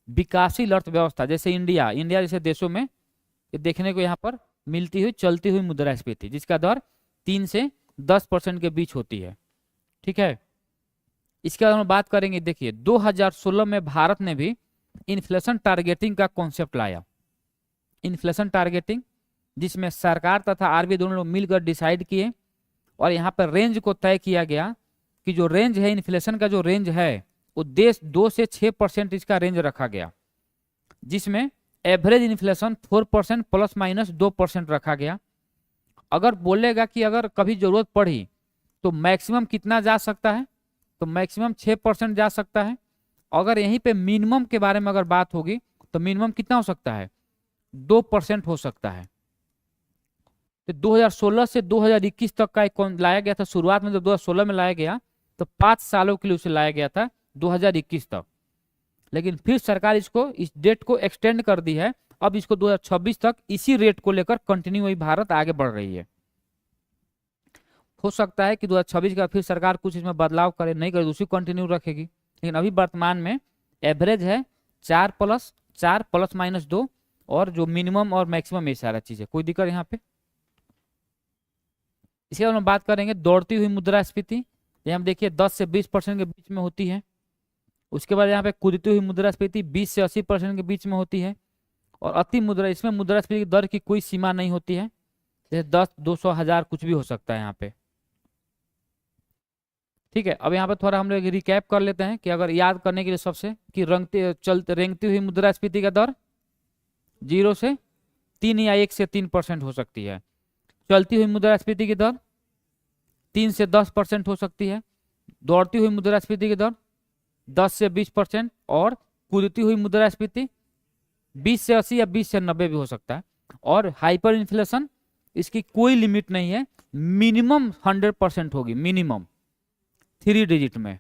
विकासशील अर्थव्यवस्था जैसे इंडिया जैसे देशों में ये देखने को यहाँ पर मिलती हुई चलती हुई मुद्रास्फीति, जिसका दर 3 से 10% के बीच होती है। ठीक है, इसके बाद हम बात करेंगे। देखिए 2016 में भारत ने भी इन्फ्लेशन टारगेटिंग का कॉन्सेप्ट लाया। इन्फ्लेशन टारगेटिंग जिसमें सरकार तथा आरबीआई दोनों लोग मिलकर डिसाइड किए और यहाँ पर रेंज को तय किया गया कि जो रेंज है इन्फ्लेशन का जो रेंज है वो 2 से 6% इसका रेंज रखा गया, जिसमें एवरेज इन्फ्लेशन 4% प्लस माइनस 2% रखा गया। अगर बोलेगा कि अगर कभी जरूरत पड़ी तो मैक्सिमम कितना जा सकता है, तो मैक्सिमम 6% जा सकता है। अगर यहीं पे मिनिमम के बारे में अगर बात होगी तो मिनिमम कितना हो सकता है, 2% हो सकता है। तो 2016 से 2021 तक का एक लाया गया था। शुरुआत में जब 2016 में लाया गया तो 5 सालों के लिए उसे लाया गया था 2021 तक, लेकिन फिर सरकार इसको इस डेट को एक्सटेंड कर दी है। अब इसको 2026 तक इसी रेट को लेकर कंटिन्यू हुई भारत आगे बढ़ रही है। हो सकता है कि 2026 का फिर सरकार कुछ इसमें बदलाव करे, नहीं करे, उसी कंटिन्यू रखेगी, लेकिन अभी वर्तमान में एवरेज है 4 प्लस माइनस 2 और जो मिनिमम और मैक्सिमम ये सारा चीज है। कोई दिक्कत यहाँ पे? इसके बाद हम बात करेंगे दौड़ती हुई मुद्रास्फीति। ये हम देखिए 10 से 20% के बीच में होती है। उसके बाद यहाँ पे कूदती हुई मुद्रास्फीति 20 से 80% के बीच में होती है। और अति मुद्रा, इसमें मुद्रास्फीति की दर की कोई सीमा नहीं होती है, जैसे 10, 200, 1000 कुछ भी हो सकता है यहाँ पे। ठीक है, अब यहाँ पे थोड़ा हम लोग रिकैप कर लेते हैं कि अगर याद करने के लिए सबसे कि रेंगती हुई मुद्रास्फीति का दर 0 से 3 या 1 से 3% हो सकती है। चलती हुई मुद्रास्फीति की दर 3 से 10% हो सकती है। दौड़ती हुई मुद्रास्फीति की दर 10 से 20% और कूदती हुई मुद्रास्फीति 20 से 80 या 20 से 90 भी हो सकता है। और हाइपर इन्फ्लेशन इसकी कोई लिमिट नहीं है, मिनिमम 100% होगी, मिनिमम 3 डिजिट में।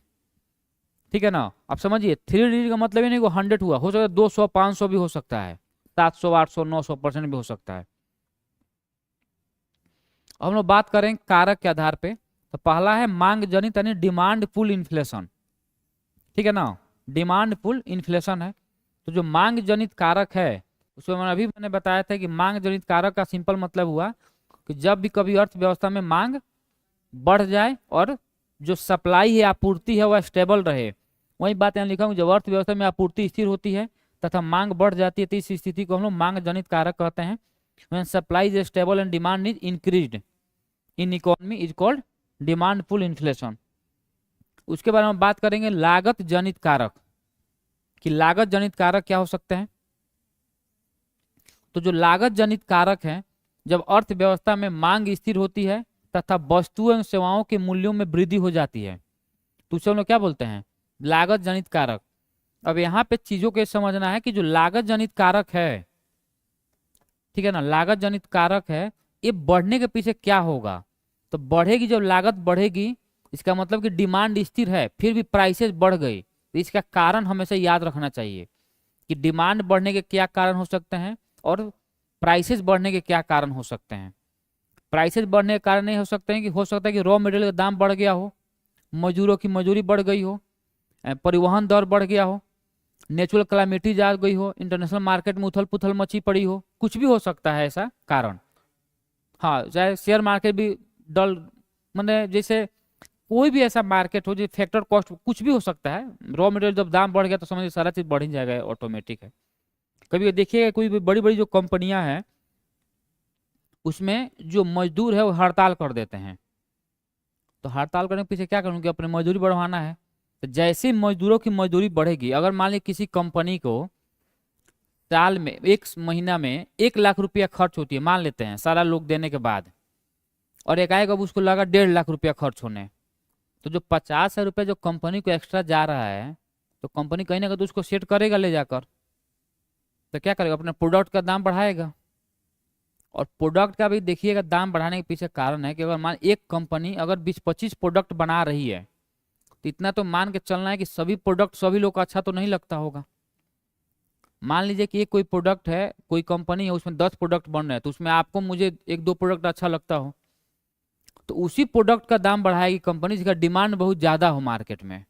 ठीक है ना, आप समझिए 3 डिजिट का मतलब ही नहीं कि 100 हुआ, हो सकता है 200, 500 भी हो सकता है, 700, 800, 900% भी हो सकता है। अब हम लोग बात करें कारक के आधार पे, तो पहला है मांग जनित यानी डिमांड पुल इन्फ्लेशन। ठीक है ना, डिमांड पुल इन्फ्लेशन है। तो जो मांग जनित कारक है उसमें मैंने बताया था कि मांग जनित कारक का सिंपल मतलब हुआ कि जब भी कभी अर्थव्यवस्था में मांग बढ़ जाए और जो सप्लाई है, आपूर्ति है, वह स्टेबल रहे। वही बात यहाँ लिखा हूँ, जब अर्थव्यवस्था में आपूर्ति स्थिर होती है तथा मांग बढ़ जाती है तो इस स्थिति को हम लोग मांग जनित कारक कहते हैं। When supply is stable and demand is increased in economy is called demand pull inflation। उसके बाद हम बात करेंगे लागत जनित कारक कि लागत जनित कारक क्या हो सकते हैं। तो जो लागत जनित कारक है, जब अर्थव्यवस्था में मांग स्थिर होती है तथा वस्तुओं एवं सेवाओं के मूल्यों में वृद्धि हो जाती है तो उसे हम लोग क्या बोलते हैं, लागत जनित कारक। अब यहाँ पे चीजों को समझना है कि जो लागत जनित कारक है, ठीक है ना, लागत जनित कारक है, ये बढ़ने के पीछे क्या होगा। तो बढ़ेगी, जब लागत बढ़ेगी इसका मतलब कि डिमांड स्थिर है फिर भी प्राइसेस बढ़ गई, तो इसका कारण हमेशा याद रखना चाहिए कि डिमांड बढ़ने के क्या कारण हो सकते हैं और प्राइसेस बढ़ने के क्या कारण हो सकते हैं। प्राइसेस बढ़ने के कारण नहीं हो सकते हैं कि हो सकता है कि रॉ मटेरियल का दाम बढ़ गया हो, मजदूरों की मजदूरी बढ़ गई हो, परिवहन दर बढ़ गया हो, नेचुरल क्लाइमेटीज आ गई हो, इंटरनेशनल मार्केट में उथल पुथल मची पड़ी हो, कुछ भी हो सकता है ऐसा कारण। हाँ, चाहे शेयर मार्केट भी डल, मतलब जैसे कोई भी ऐसा मार्केट हो जो फैक्टर कॉस्ट कुछ भी हो सकता है। रॉ मटेरियल जब दाम बढ़ गया तो समझिए सारा चीज बढ़ ही जाएगा, ऑटोमेटिक है। कभी देखिएगा कोई भी बड़ी बड़ी जो कंपनियां हैं उसमें जो मजदूर है वो हड़ताल कर देते हैं। तो हड़ताल करने के पीछे क्या करूँगी, अपनी मजदूरी बढ़वाना है। तो जैसे मजदूरों की मजदूरी बढ़ेगी, अगर मान लीजिए किसी कंपनी को साल में 1 महीना में 1 लाख रुपया खर्च होती है, मान लेते हैं सारा लोग देने के बाद, और एकाएक अब उसको लगा 1.5 लाख रुपया खर्च होने, तो जो 50,000 रुपया जो कंपनी को एक्स्ट्रा जा रहा है तो कंपनी कहीं ना कहीं तो उसको सेट करेगा ले जाकर। तो क्या करेगा, अपने प्रोडक्ट का दाम बढ़ाएगा। और प्रोडक्ट का भी देखिएगा दाम बढ़ाने के पीछे कारण है कि अगर मान एक कंपनी अगर 20-25 प्रोडक्ट बना रही है तो इतना तो मान के चलना है कि सभी प्रोडक्ट सभी लोग को अच्छा तो नहीं लगता होगा। मान लीजिए कि ये कोई प्रोडक्ट है, कोई कंपनी है, उसमें 10 प्रोडक्ट बन रहे हैं, तो उसमें आपको मुझे एक दो प्रोडक्ट अच्छा लगता हो, तो उसी प्रोडक्ट का दाम बढ़ाएगी कंपनी जिसका डिमांड बहुत ज्यादा हो मार्केट में,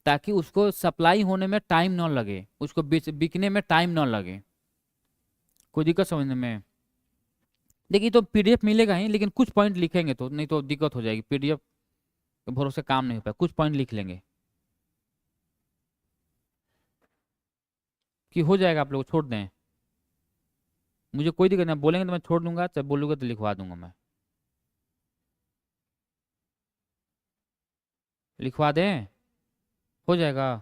ताकि उसको सप्लाई होने में टाइम ना लगे, उसको बिकने में टाइम ना लगे। कोई दिक्कत समझने में? देखिए तो पीडीएफ मिलेगा ही, लेकिन कुछ पॉइंट लिखेंगे तो, नहीं तो दिक्कत हो जाएगी, पीडीएफ के भरोसे काम नहीं हो पाएगा, कुछ पॉइंट लिख लेंगे कि हो जाएगा, आप लोग छोड़ दें, मुझे कोई दिक्कत नहीं, बोलेंगे तो मैं छोड़ दूंगा, चाहे बोलूंगा तो लिखवा दूंगा मैं। लिखवा दें? हो जाएगा?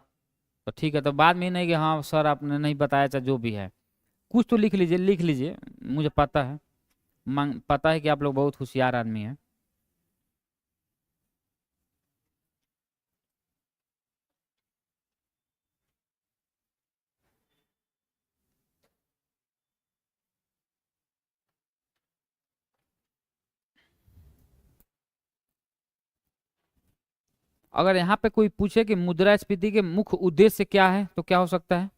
तो ठीक है, तो बाद में नहीं कि हाँ सर आपने नहीं बताया, चाहे जो भी है, कुछ तो लिख लीजिए, लिख लीजिए, मुझे पता है, पता है कि आप लोग बहुत होशियार आदमी हैं। अगर यहाँ पे कोई पूछे कि मुद्रास्फीति के मुख्य उद्देश्य क्या है, तो क्या हो सकता है?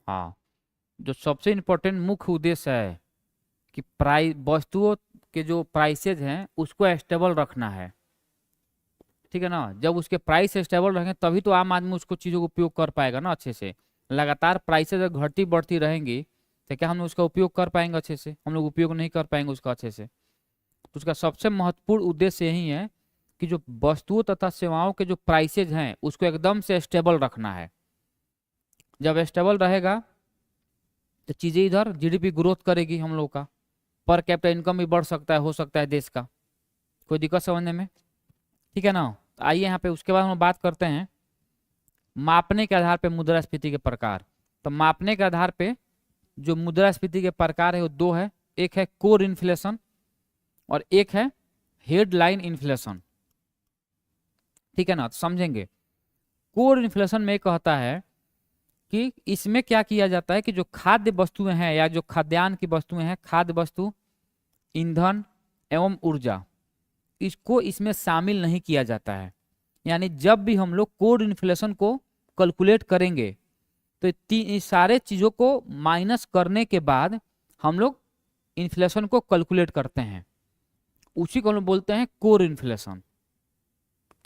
हाँ, जो सबसे इम्पोर्टेंट मुख्य उद्देश्य है कि प्राइस, वस्तुओं के जो प्राइसेज हैं उसको स्टेबल रखना है, ठीक है ना। जब उसके प्राइस स्टेबल रहेंगे तभी तो आम आदमी उसको चीज़ों को उपयोग कर पाएगा ना अच्छे से। लगातार प्राइसेज अगर घटती बढ़ती रहेंगी तो क्या हम लोग उसका उपयोग कर पाएंगे अच्छे से? हम लोग उपयोग नहीं कर पाएंगे उसका अच्छे से। तो उसका सबसे महत्वपूर्ण उद्देश्य यही है कि जो वस्तुओं तथा सेवाओं के जो प्राइसेज हैं उसको एकदम से स्टेबल रखना है। जब स्टेबल रहेगा तो चीज़ें इधर जीडीपी ग्रोथ करेगी, हम लोग का पर कैपिटा इनकम भी बढ़ सकता है, हो सकता है देश का। कोई दिक्कत समझने में? ठीक है ना। तो आइए यहाँ पे उसके बाद हम बात करते हैं मापने के आधार पे मुद्रास्फीति के प्रकार। तो मापने के आधार पे जो मुद्रास्फीति के प्रकार है वो दो है, एक है कोर इन्फ्लेशन और एक है हेडलाइन इन्फ्लेशन, ठीक है ना। तो समझेंगे, कोर इन्फ्लेशन में कहता है कि इसमें क्या किया जाता है कि जो खाद्य वस्तुएं हैं या जो खाद्यान्न की वस्तुएं हैं, खाद्य वस्तु, ईंधन एवं ऊर्जा, इसको इसमें शामिल नहीं किया जाता है। यानी जब भी हम लोग कोर इन्फ्लेशन को कैलकुलेट करेंगे तो इस सारे चीजों को माइनस करने के बाद हम लोग इन्फ्लेशन को कैलकुलेट करते हैं, उसी को हम लोग बोलते हैं कोर इन्फ्लेशन।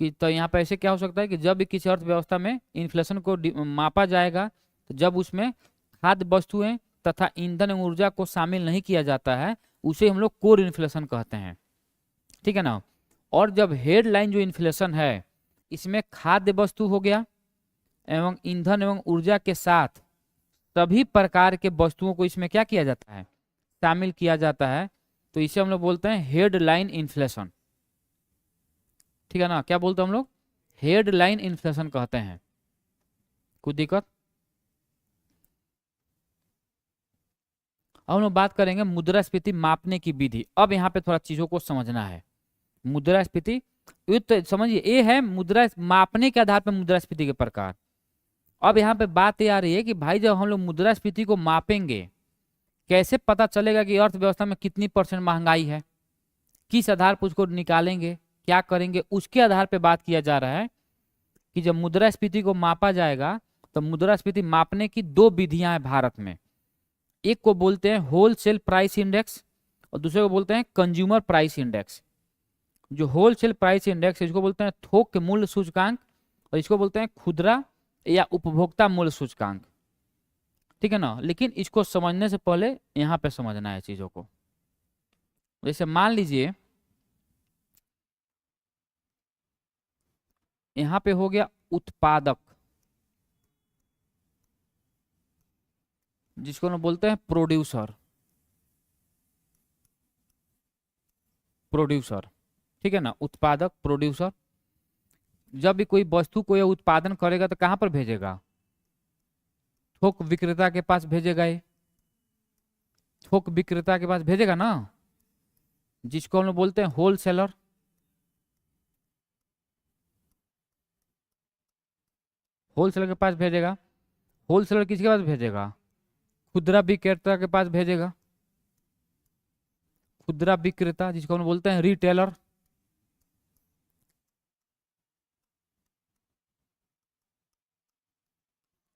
कि तो यहाँ पे ऐसे क्या हो सकता है कि जब भी किसी अर्थव्यवस्था में इन्फ्लेशन को मापा जाएगा तो जब उसमें खाद्य वस्तुएं तथा ईंधन एवं ऊर्जा को शामिल नहीं किया जाता है, उसे हम लोग कोर इन्फ्लेशन कहते हैं, ठीक है ना। और जब हेडलाइन जो इन्फ्लेशन है, इसमें खाद्य वस्तु हो गया एवं ईंधन एवं ऊर्जा के साथ सभी प्रकार के वस्तुओं को इसमें क्या किया जाता है, शामिल किया जाता है, तो इसे हम लोग बोलते हैं हेडलाइन इन्फ्लेशन, ठीक है ना। क्या बोलते हैं हम लोग? हेडलाइन इन्फ्लेशन कहते हैं। कोई दिक्कत? अब हम लोग बात करेंगे मुद्रास्फीति मापने की विधि। अब यहाँ पे थोड़ा चीजों को समझना है। मुद्रास्फीति तो समझिए, ये है मुद्रा मापने के आधार पर मुद्रास्फीति के प्रकार। अब यहाँ पे बात ये आ रही है कि भाई जब हम लोग मुद्रास्फीति को मापेंगे, कैसे पता चलेगा कि अर्थव्यवस्था में कितनी % महंगाई है, किस आधार पर उसको निकालेंगे, क्या करेंगे, उसके आधार पर बात किया जा रहा है कि जब मुद्रास्फीति को मापा जाएगा तो मुद्रास्फीति मापने की दो विधियां हैं भारत में। एक को बोलते हैं होलसेल प्राइस इंडेक्स और दूसरे को बोलते हैं कंज्यूमर प्राइस इंडेक्स। जो होलसेल प्राइस इंडेक्स इसको बोलते हैं थोक मूल्य सूचकांक और इसको बोलते हैं खुदरा या उपभोक्ता मूल्य सूचकांक, ठीक है ना। लेकिन इसको समझने से पहले यहाँ पे समझना है चीजों को। जैसे मान लीजिए यहाँ पे हो गया उत्पादक, जिसको हम बोलते हैं प्रोड्यूसर, प्रोड्यूसर, ठीक है ना, उत्पादक प्रोड्यूसर। जब भी कोई वस्तु को यह उत्पादन करेगा तो कहां पर भेजेगा? थोक विक्रेता के पास भेजेगा, ये थोक विक्रेता के पास भेजेगा ना, जिसको हम लोग बोलते हैं होलसेलर। होलसेलर के पास भेजेगा। होलसेलर किसके पास भेजेगा? खुदरा विक्रेता के पास भेजेगा। खुदरा विक्रेता जिसको हम बोलते हैं रिटेलर।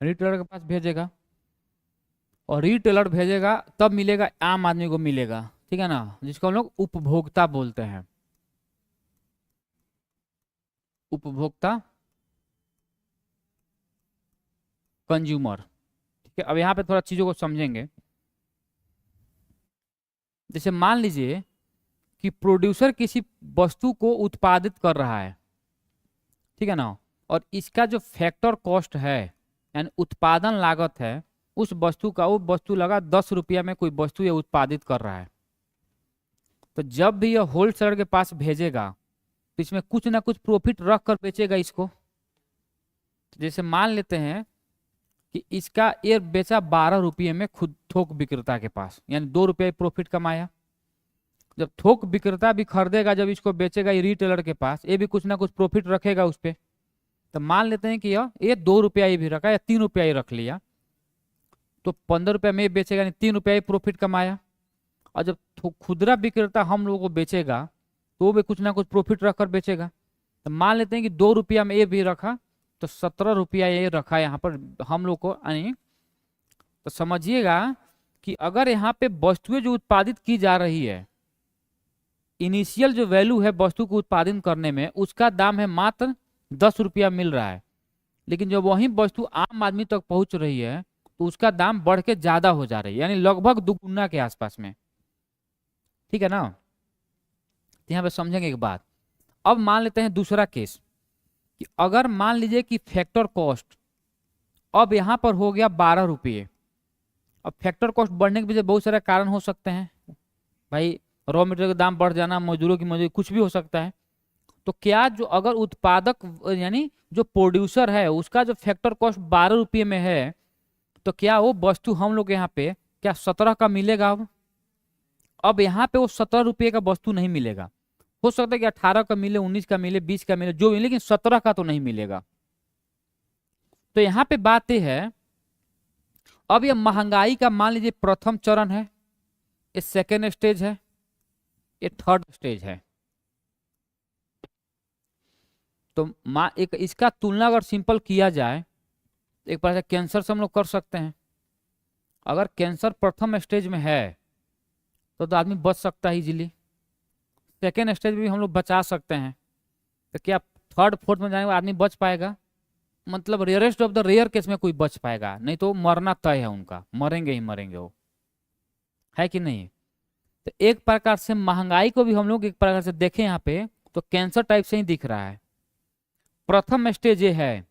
रिटेलर के पास भेजेगा, और रिटेलर भेजेगा तब मिलेगा, आम आदमी को मिलेगा, ठीक है ना, जिसको हम लोग उपभोक्ता बोलते हैं, उपभोक्ता, कंज्यूमर। ठीक है, अब यहाँ पे थोड़ा चीजों को समझेंगे। जैसे मान लीजिए कि प्रोड्यूसर किसी वस्तु को उत्पादित कर रहा है, ठीक है ना, और इसका जो फैक्टर कॉस्ट है यानी उत्पादन लागत है उस वस्तु का, वो वस्तु लगा 10 रुपया में कोई वस्तु ये उत्पादित कर रहा है, तो जब भी ये होलसेलर के पास भेजेगा तो इसमें कुछ ना कुछ प्रॉफिट रख कर बेचेगा इसको। तो जैसे मान लेते हैं कि इसका ये बेचा 12 रुपये में खुद थोक विक्रेता के पास, यानी 2 रुपये प्रॉफिट कमाया। जब थोक विक्रेता भी खरीदेगा, जब इसको बेचेगा ये रिटेलर के पास, ये भी कुछ ना कुछ प्रॉफिट रखेगा उस पर। तो मान लेते हैं कि ये 2 रुपया ये भी रखा या 3 रुपया ही रख लिया, तो 15 रुपया में ये बेचेगा, यानी 3 रुपया ही प्रॉफिट कमाया। और जब खुदरा विक्रेता हम लोगों को बेचेगा तो वो भी कुछ ना कुछ प्रॉफिट रखकर बेचेगा। तो मान लेते हैं कि 2 रुपया में ये भी रखा, तो 17 रुपया ये रखा यहाँ पर हम लोग को, यानी तो समझिएगा कि अगर यहाँ पे वस्तुएं जो उत्पादित की जा रही है, इनिशियल जो वैल्यू है वस्तु को उत्पादन करने में, उसका दाम है मात्र 10 रुपया मिल रहा है, लेकिन जब वही वस्तु आम आदमी तक पहुंच रही है तो उसका दाम बढ़ के ज्यादा हो जा रही है, यानी लगभग दुगुना के आसपास में। ठीक है ना, तो यहाँ पे समझेंगे एक बात। अब मान लेते हैं दूसरा केस कि अगर मान लीजिए कि फैक्टर कॉस्ट अब यहाँ पर हो गया 12 रुपये। अब फैक्टर कॉस्ट बढ़ने के पीछे बहुत सारे कारण हो सकते हैं भाई, रॉ मटेरियल का दाम बढ़ जाना, मजदूरों की मजदूरी, कुछ भी हो सकता है। तो क्या जो अगर उत्पादक यानी जो प्रोड्यूसर है उसका जो फैक्टर कॉस्ट 12 रुपये में है, तो क्या वो वस्तु हम लोग यहाँ पे क्या 17 का मिलेगा? अब यहाँ पे वो 17 रुपये का वस्तु नहीं मिलेगा, हो सकता है कि 18 का मिले, 19 का मिले, 20 का मिले, जो मिले, लेकिन 17 का तो नहीं मिलेगा। तो यहाँ पे बात यह है, अब ये महंगाई का मान लीजिए प्रथम चरण है, ये सेकेंड स्टेज है, ये थर्ड स्टेज है। तो एक इसका तुलना अगर सिंपल किया जाए, एक बार से कैंसर से हम लोग कर सकते हैं। अगर कैंसर प्रथम स्टेज में है तो आदमी बच सकता है इजीली, सेकेंड स्टेज में भी हम लोग बचा सकते हैं। तो क्या थर्ड फोर्थ में जाने आदमी बच पाएगा? मतलब rarest of the rare case में कोई बच पाएगा, नहीं तो मरना तय है उनका, मरेंगे ही मरेंगे वो, है कि नहीं? तो एक प्रकार से महंगाई को भी हम लोग एक प्रकार से देखें यहाँ पे तो कैंसर टाइप से ही दिख रहा है। प्रथम स्टेज ये है,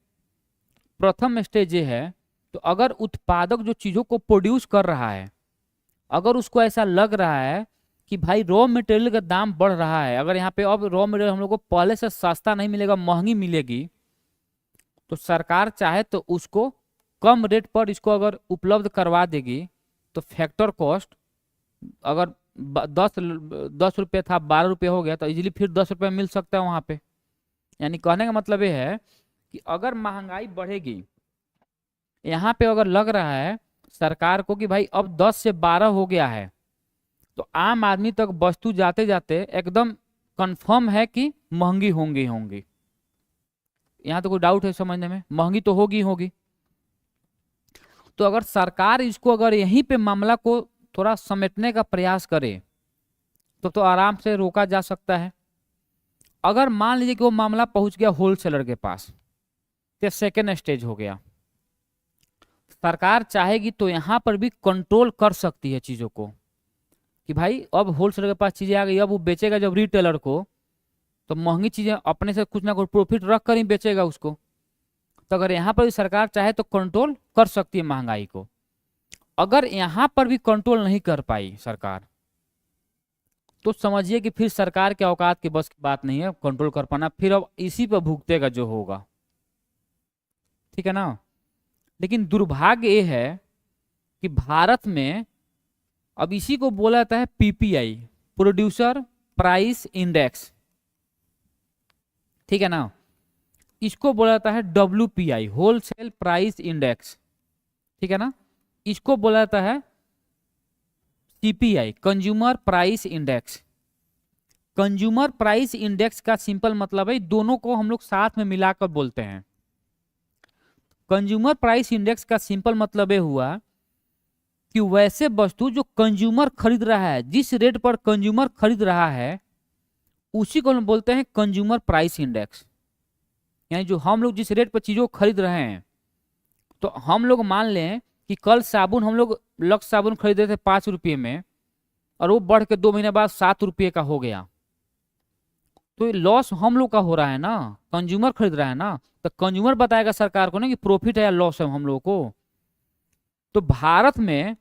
प्रथम स्टेज ये है। तो अगर उत्पादक जो चीजों को प्रोड्यूस कर रहा है, अगर उसको ऐसा लग रहा है कि भाई रॉ मटेरियल का दाम बढ़ रहा है, अगर यहाँ पे अब रॉ मटेरियल हम लोग को पहले से सस्ता नहीं मिलेगा, महंगी मिलेगी, तो सरकार चाहे तो उसको कम रेट पर इसको अगर उपलब्ध करवा देगी, तो फैक्टर कॉस्ट अगर 10 रुपये था 12 रुपये हो गया, तो इजीली फिर 10 रुपये मिल सकता है वहां पे। यानी कहने का मतलब ये है कि अगर महंगाई बढ़ेगी, यहाँ पे अगर लग रहा है सरकार को कि भाई अब 10 से 12 हो गया है, तो आम आदमी तक वस्तु जाते जाते एकदम कंफर्म है कि महंगी होंगी होंगी। यहाँ तो कोई डाउट है समझने में? महंगी तो होगी होगी। तो अगर सरकार इसको अगर यहीं पे मामला को थोड़ा समेटने का प्रयास करे तो आराम से रोका जा सकता है। अगर मान लीजिए कि वो मामला पहुंच गया होलसेलर के पास, तो सेकेंड स्टेज हो गया। सरकार चाहेगी तो यहाँ पर भी कंट्रोल कर सकती है चीजों को कि भाई अब होलसेलर के पास चीजें आ गई, अब वो बेचेगा जब रिटेलर को, तो महंगी चीजें अपने से कुछ ना कुछ प्रॉफिट रख कर ही बेचेगा उसको। तो अगर यहाँ पर भी सरकार चाहे तो कंट्रोल कर सकती है महंगाई को। अगर यहाँ पर भी कंट्रोल नहीं कर पाई सरकार, तो समझिए कि फिर सरकार के औकात के बस की बात नहीं है कंट्रोल कर पाना, फिर अब इसी पर भुगतेगा जो होगा। ठीक है ना? लेकिन दुर्भाग्य ये है कि भारत में अब इसी को बोला जाता है पीपीआई, प्रोड्यूसर प्राइस इंडेक्स। ठीक है ना? इसको बोला जाता है डब्ल्यूपीआई, होलसेल प्राइस इंडेक्स। ठीक है ना? इसको बोला जाता है CPI, consumer price index. Consumer price index का सिंपल मतलब है, दोनों को हम लोग साथ में मिलाकर बोलते हैं। कंज्यूमर प्राइस इंडेक्स का सिंपल मतलब ये हुआ कि वैसे वस्तु जो कंज्यूमर खरीद रहा है, जिस रेट पर कंज्यूमर खरीद रहा है, उसी को हम बोलते हैं कंज्यूमर प्राइस इंडेक्स। यानी जो हम लोग जिस रेट पर चीजों को खरीद रहे हैं, तो हम लोग मान लें कि कल साबुन हम लोग लक्स साबुन खरीदे थे 5 रुपये में, और वो बढ़ के 2 महीने बाद 7 रुपये का हो गया, तो ये लॉस हम लोग का हो रहा है ना, कंज्यूमर खरीद रहा है ना। तो कंज्यूमर बताएगा सरकार को ना कि प्रॉफिट है या लॉस है हम लोग को। तो भारत में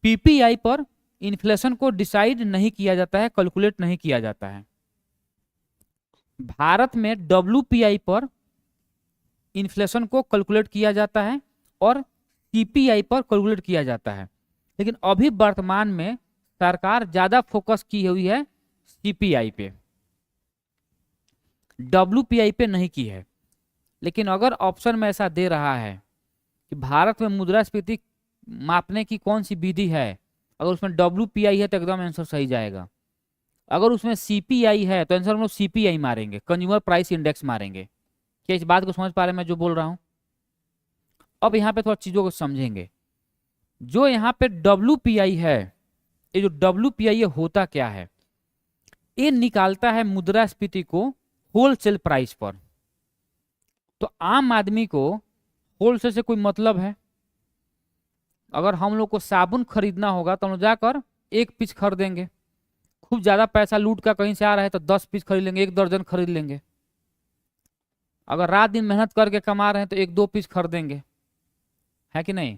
पीपीआई पर इन्फ्लेशन को डिसाइड नहीं किया जाता है, कैलकुलेट नहीं किया जाता है। भारत में डब्ल्यूपीआई पर इन्फ्लेशन को कैलकुलेट किया जाता है और सीपीआई पर कैलकुलेट किया जाता है। लेकिन अभी वर्तमान में सरकार ज्यादा फोकस की हुई है सीपीआई पे, डब्ल्यूपीआई पे नहीं की है। लेकिन अगर ऑप्शन में ऐसा दे रहा है कि भारत में मुद्रास्फीति मापने की कौन सी विधि है, अगर उसमें डब्ल्यूपीआई है तो एकदम आंसर सही जाएगा। अगर उसमें सीपीआई है तो आंसर हम लोग सीपीआई मारेंगे, कंज्यूमर प्राइस इंडेक्स मारेंगे। क्या इस बात को समझ पा रहे हैं मैं जो बोल रहा हूं? अब यहाँ पे थोड़ा चीजों को समझेंगे। जो यहाँ पे डब्ल्यूपीआई है, ये जो डब्ल्यूपीआई होता क्या है, ये निकालता है मुद्रास्फीति को होलसेल प्राइस पर। तो आम आदमी को होलसेल से कोई मतलब है? अगर हम लोग को साबुन खरीदना होगा तो हम लोग जाकर 1 पीस खरीदेंगे। खूब ज्यादा पैसा लूट का कहीं से आ रहा है तो 10 पीस खरीद लेंगे, 1 दर्जन खरीद लेंगे। अगर रात दिन मेहनत करके कमा रहे हैं तो 1-2 पीस खरीदेंगे, है कि नहीं?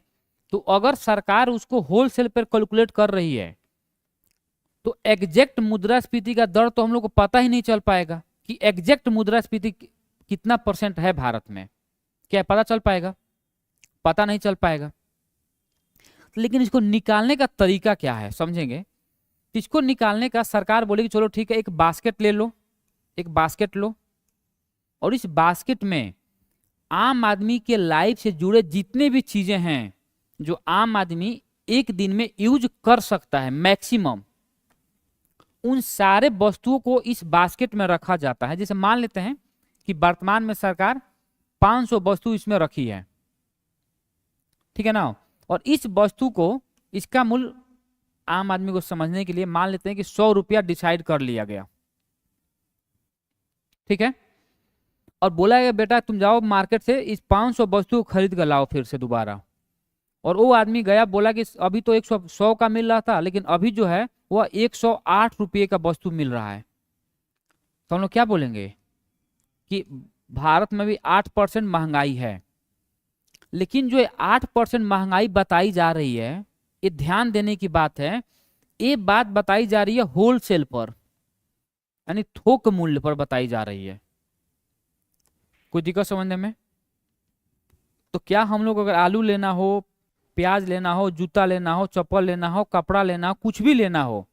तो अगर सरकार उसको होलसेल पर कैलकुलेट कर रही है तो एग्जैक्ट मुद्रास्फीति का दर तो हम लोग को पता ही नहीं चल पाएगा कि एग्जैक्ट मुद्रास्फीति कितना % है भारत में। क्या पता चल पाएगा? पता नहीं चल पाएगा। लेकिन इसको निकालने का तरीका क्या है समझेंगे। इसको निकालने का सरकार बोलेगी चलो ठीक है, एक बास्केट ले लो, एक बास्केट लो, और इस बास्केट में आम आदमी के लाइफ से जुड़े जितने भी चीजें हैं जो आम आदमी एक दिन में यूज कर सकता है मैक्सिमम, उन सारे वस्तुओं को इस बास्केट में रखा जाता है। जैसे मान लेते हैं कि वर्तमान में सरकार 500 वस्तु इसमें रखी है, ठीक है ना, और इस वस्तु को, इसका मूल्य आम आदमी को समझने के लिए मान लेते हैं कि 100 रुपया डिसाइड कर लिया गया, ठीक है। और बोला गया बेटा तुम जाओ मार्केट से इस 500 वस्तु को खरीद कर लाओ फिर से दोबारा। और वो आदमी गया, बोला कि अभी तो 100 का मिल रहा था, लेकिन अभी जो है वह 108 रुपये का वस्तु मिल रहा है। तो हम लोग क्या बोलेंगे कि भारत में भी 8% महंगाई है। लेकिन जो 8% महंगाई बताई जा रही है, ये ध्यान देने की बात है, ये बात बताई जा रही है होलसेल पर, यानी थोक मूल्य पर बताई जा रही है। कोई दिक्कत समझने में? तो क्या हम लोग अगर आलू लेना हो, प्याज लेना हो, जूता लेना हो, चप्पल लेना हो, कपड़ा लेना हो, कुछ भी लेना हो,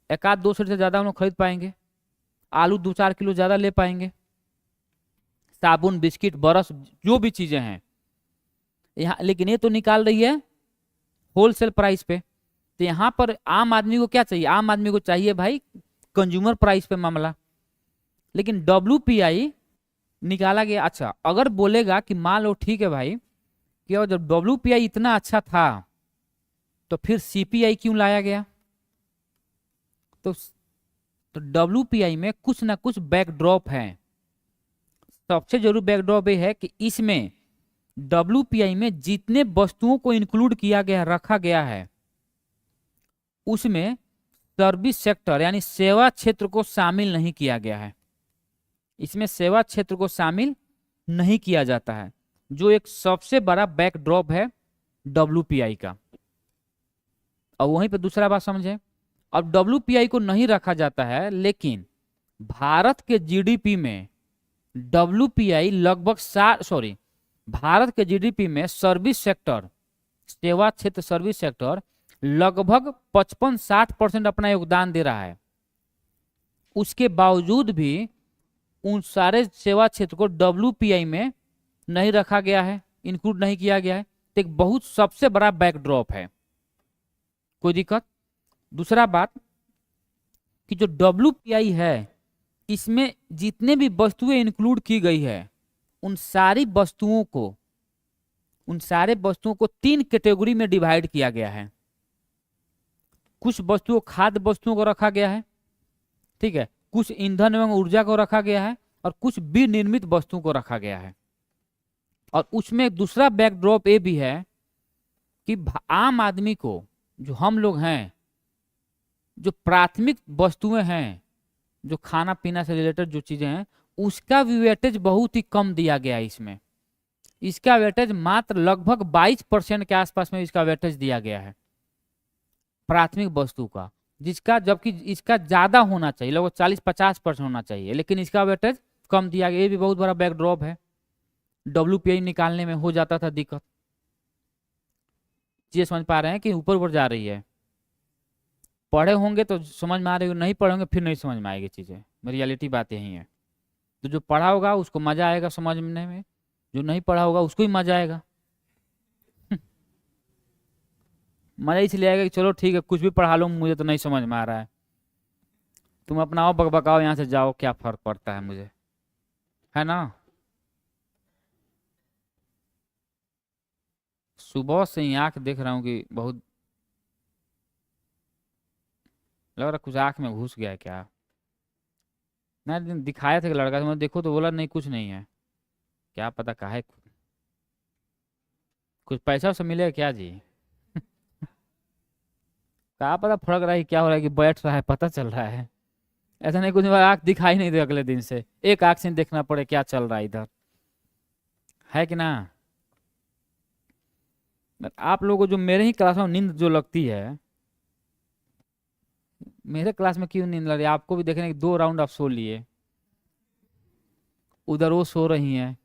1-2 सेट से ज्यादा हम लोग खरीद पाएंगे? आलू 2-4 किलो ज्यादा ले पाएंगे? साबुन, बिस्किट, ब्रश, जो भी चीजें हैं यहाँ, लेकिन ये तो निकाल रही है होलसेल प्राइस पे। तो यहाँ पर आम आदमी को क्या चाहिए? आम आदमी को चाहिए भाई कंज्यूमर प्राइस पे मामला। लेकिन डब्ल्यूपीआई निकाला गया। अच्छा, अगर बोलेगा कि मान लो ठीक है भाई कि जब डब्ल्यूपीआई इतना अच्छा था तो फिर सीपीआई क्यों लाया गया? तो डब्ल्यूपीआई में कुछ ना कुछ बैकड्रॉप है। सबसे जरूरी बैकड्रॉप ये है कि इसमें डब्ल्यूपीआई में जितने वस्तुओं को इंक्लूड किया गया, रखा गया है, उसमें सर्विस सेक्टर यानी सेवा क्षेत्र को शामिल नहीं किया गया है। इसमें सेवा क्षेत्र को शामिल नहीं किया जाता है, जो एक सबसे बड़ा बैकड्रॉप है डब्ल्यूपीआई का। और वहीं पे दूसरा बात समझे, अब डब्ल्यूपीआई को नहीं रखा जाता है, लेकिन भारत के जीडीपी में डब्ल्यूपीआई लगभग भारत के जीडीपी में सर्विस सेक्टर, सेवा क्षेत्र सर्विस सेक्टर लगभग 55-60% अपना योगदान दे रहा है। उसके बावजूद भी उन सारे सेवा क्षेत्र को डब्ल्यूपीआई में नहीं रखा गया है, इंक्लूड नहीं किया गया है। तो एक बहुत सबसे बड़ा बैकड्रॉप है। कोई दिक्कत? दूसरा बात कि जो डब्ल्यूपीआई है, इसमें जितने भी वस्तुएं इंक्लूड की गई है, उन सारी वस्तुओं को उन सारे वस्तुओं को 3 कैटेगरी में डिवाइड किया गया है। कुछ वस्तुओं खाद्य वस्तुओं को रखा गया है, ठीक है, कुछ ईंधन एवं ऊर्जा को रखा गया है, और कुछ विनिर्मित वस्तुओं को रखा गया है। और उसमें एक दूसरा बैकड्रॉप ये भी है कि आम आदमी को, जो हम लोग हैं, जो प्राथमिक वस्तुएं हैं, जो खाना पीना से रिलेटेड जो चीजें हैं, उसका भी वेटेज बहुत ही कम दिया गया है इसमें। इसका वेटेज मात्र लगभग 22% के आसपास में इसका वेटेज दिया गया है प्राथमिक वस्तु का, जिसका जबकि इसका ज्यादा होना चाहिए, लगभग 40-50% होना चाहिए, लेकिन इसका वेटेज कम दिया गया। ये भी बहुत बड़ा बैकड्रॉप है। WPI निकालने में हो जाता था दिक्कत। ये समझ पा रहे हैं कि ऊपर ऊपर जा रही है। पढ़े होंगे तो समझ में आ रही है, नहीं पढ़े होंगे फिर नहीं समझ में आएगी चीजें। रियलिटी बात यही है। तो जो पढ़ा होगा उसको मजा आएगा समझने में, जो नहीं पढ़ा होगा उसको ही मजा आएगा। मजा इसलिए आएगा कि चलो ठीक है, कुछ भी पढ़ा लो, मुझे तो नहीं समझ में आ रहा है, तुम अपना बकबकाओ, यहाँ से जाओ, क्या फर्क पड़ता है मुझे, है ना। सुबह से ही आंख देख रहा हूँ कि बहुत लग रहा, कुछ आंख में घुस गया है क्या। मैं दिखाया था कि लड़का से, मैं देखो तो बोला नहीं कुछ नहीं है। क्या पता काहे, कुछ पैसा से मिलेगा क्या जी। क्या पता फड़क रहा है, क्या हो रहा है कि बैठ रहा है, पता चल रहा है। ऐसा नहीं कुछ आंख दिखाई नहीं दे अगले दिन से, एक आंख से देखना पड़े क्या चल रहा है इधर, है कि ना। आप लोगों को जो मेरे ही क्लास में नींद जो लगती है, मेरे क्लास में क्यों नींद लग रही है, आपको भी देखने की 2 राउंड आप सो लिए, उधर वो सो रही हैं,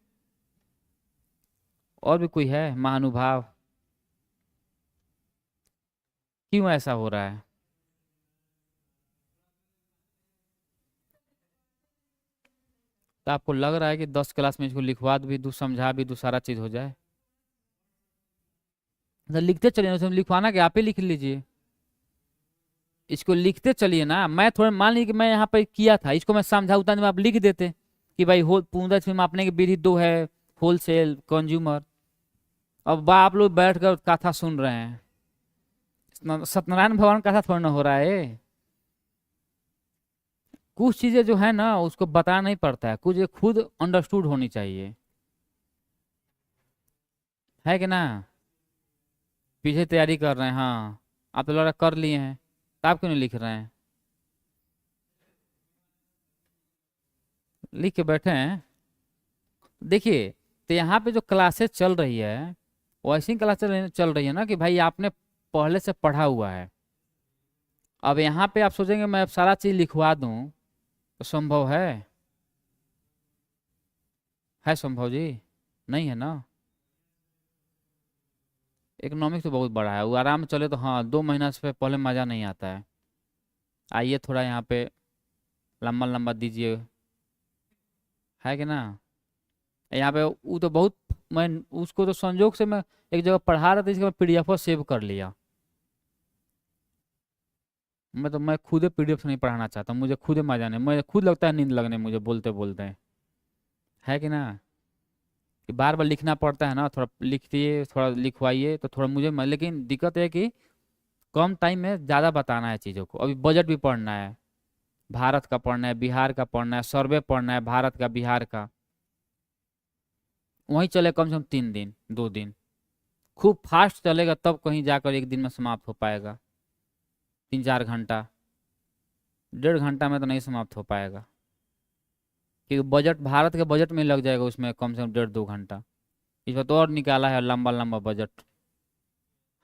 और भी कोई है महानुभाव, क्यों ऐसा हो रहा है। तो आपको लग रहा है कि 10 क्लास में इसको लिखवा भी दूँ, समझा भी दूँ, सारा चीज हो जाए। तो लिखते चलिए, उसमें लिखवाना कि आप ही लिख लीजिए, इसको लिखते चलिए ना। मैं थोड़ा मान लीजिए कि मैं यहाँ पे किया था, इसको मैं समझाता नहीं, आप लिख देते कि भाई पूंजा में मापने की विधि 2 है, होलसेल, कंज्यूमर। अब आप लोग बैठ कर कथा सुन रहे हैं, सत्यनारायण भगवान कथा थोड़ा ना हो रहा है। कुछ चीजें जो है ना उसको बताना नहीं पड़ता है, कुछ खुद अंडरस्टूड होनी चाहिए, है कि ना। पीछे तैयारी कर रहे हैं, हाँ आप तो लड़ा कर लिए हैं, तो आप क्यों नहीं लिख रहे हैं, लिख के बैठे हैं। देखिए, तो यहाँ पे जो क्लासेस चल रही है, वैसी क्लासेस चल रही है ना कि भाई आपने पहले से पढ़ा हुआ है। अब यहाँ पे आप सोचेंगे मैं अब सारा चीज लिखवा दूं, तो संभव है संभव जी, नहीं है ना। इकोनॉमिक्स तो बहुत बड़ा है, वो आराम से चले तो हाँ 2 महीना से पहले मज़ा नहीं आता है। आइए थोड़ा यहाँ पे लंबा लंबा दीजिए, है कि ना। यहाँ पे वो तो बहुत, मैं उसको तो संजोग से मैं एक जगह पढ़ा रहा था, इसका मैं PDF सेव कर लिया। मैं खुद PDF से नहीं पढ़ाना चाहता, मुझे खुद मजा नहीं, मुझे खुद लगता है नींद लगने मुझे बोलते बोलते, है कि ना। कि बार बार लिखना पड़ता है ना, थोड़ा लिखिए, थोड़ा लिखवाइए तो थोड़ा मुझे लेकिन दिक्कत है कि कम टाइम में ज़्यादा बताना है चीज़ों को। अभी बजट भी पढ़ना है, भारत का पढ़ना है, बिहार का पढ़ना है, सर्वे पढ़ना है भारत का बिहार का, वहीं चले कम से कम 3 दिन 2 दिन, खूब फास्ट चलेगा तब कहीं जाकर एक दिन में समाप्त हो पाएगा। 3-4 घंटा, 1.5 घंटा में तो नहीं समाप्त हो पाएगा, क्योंकि बजट भारत के बजट में लग जाएगा, उसमें कम से कम 1.5-2 घंटा। इस बार तो और निकाला है लंबा लंबा बजट,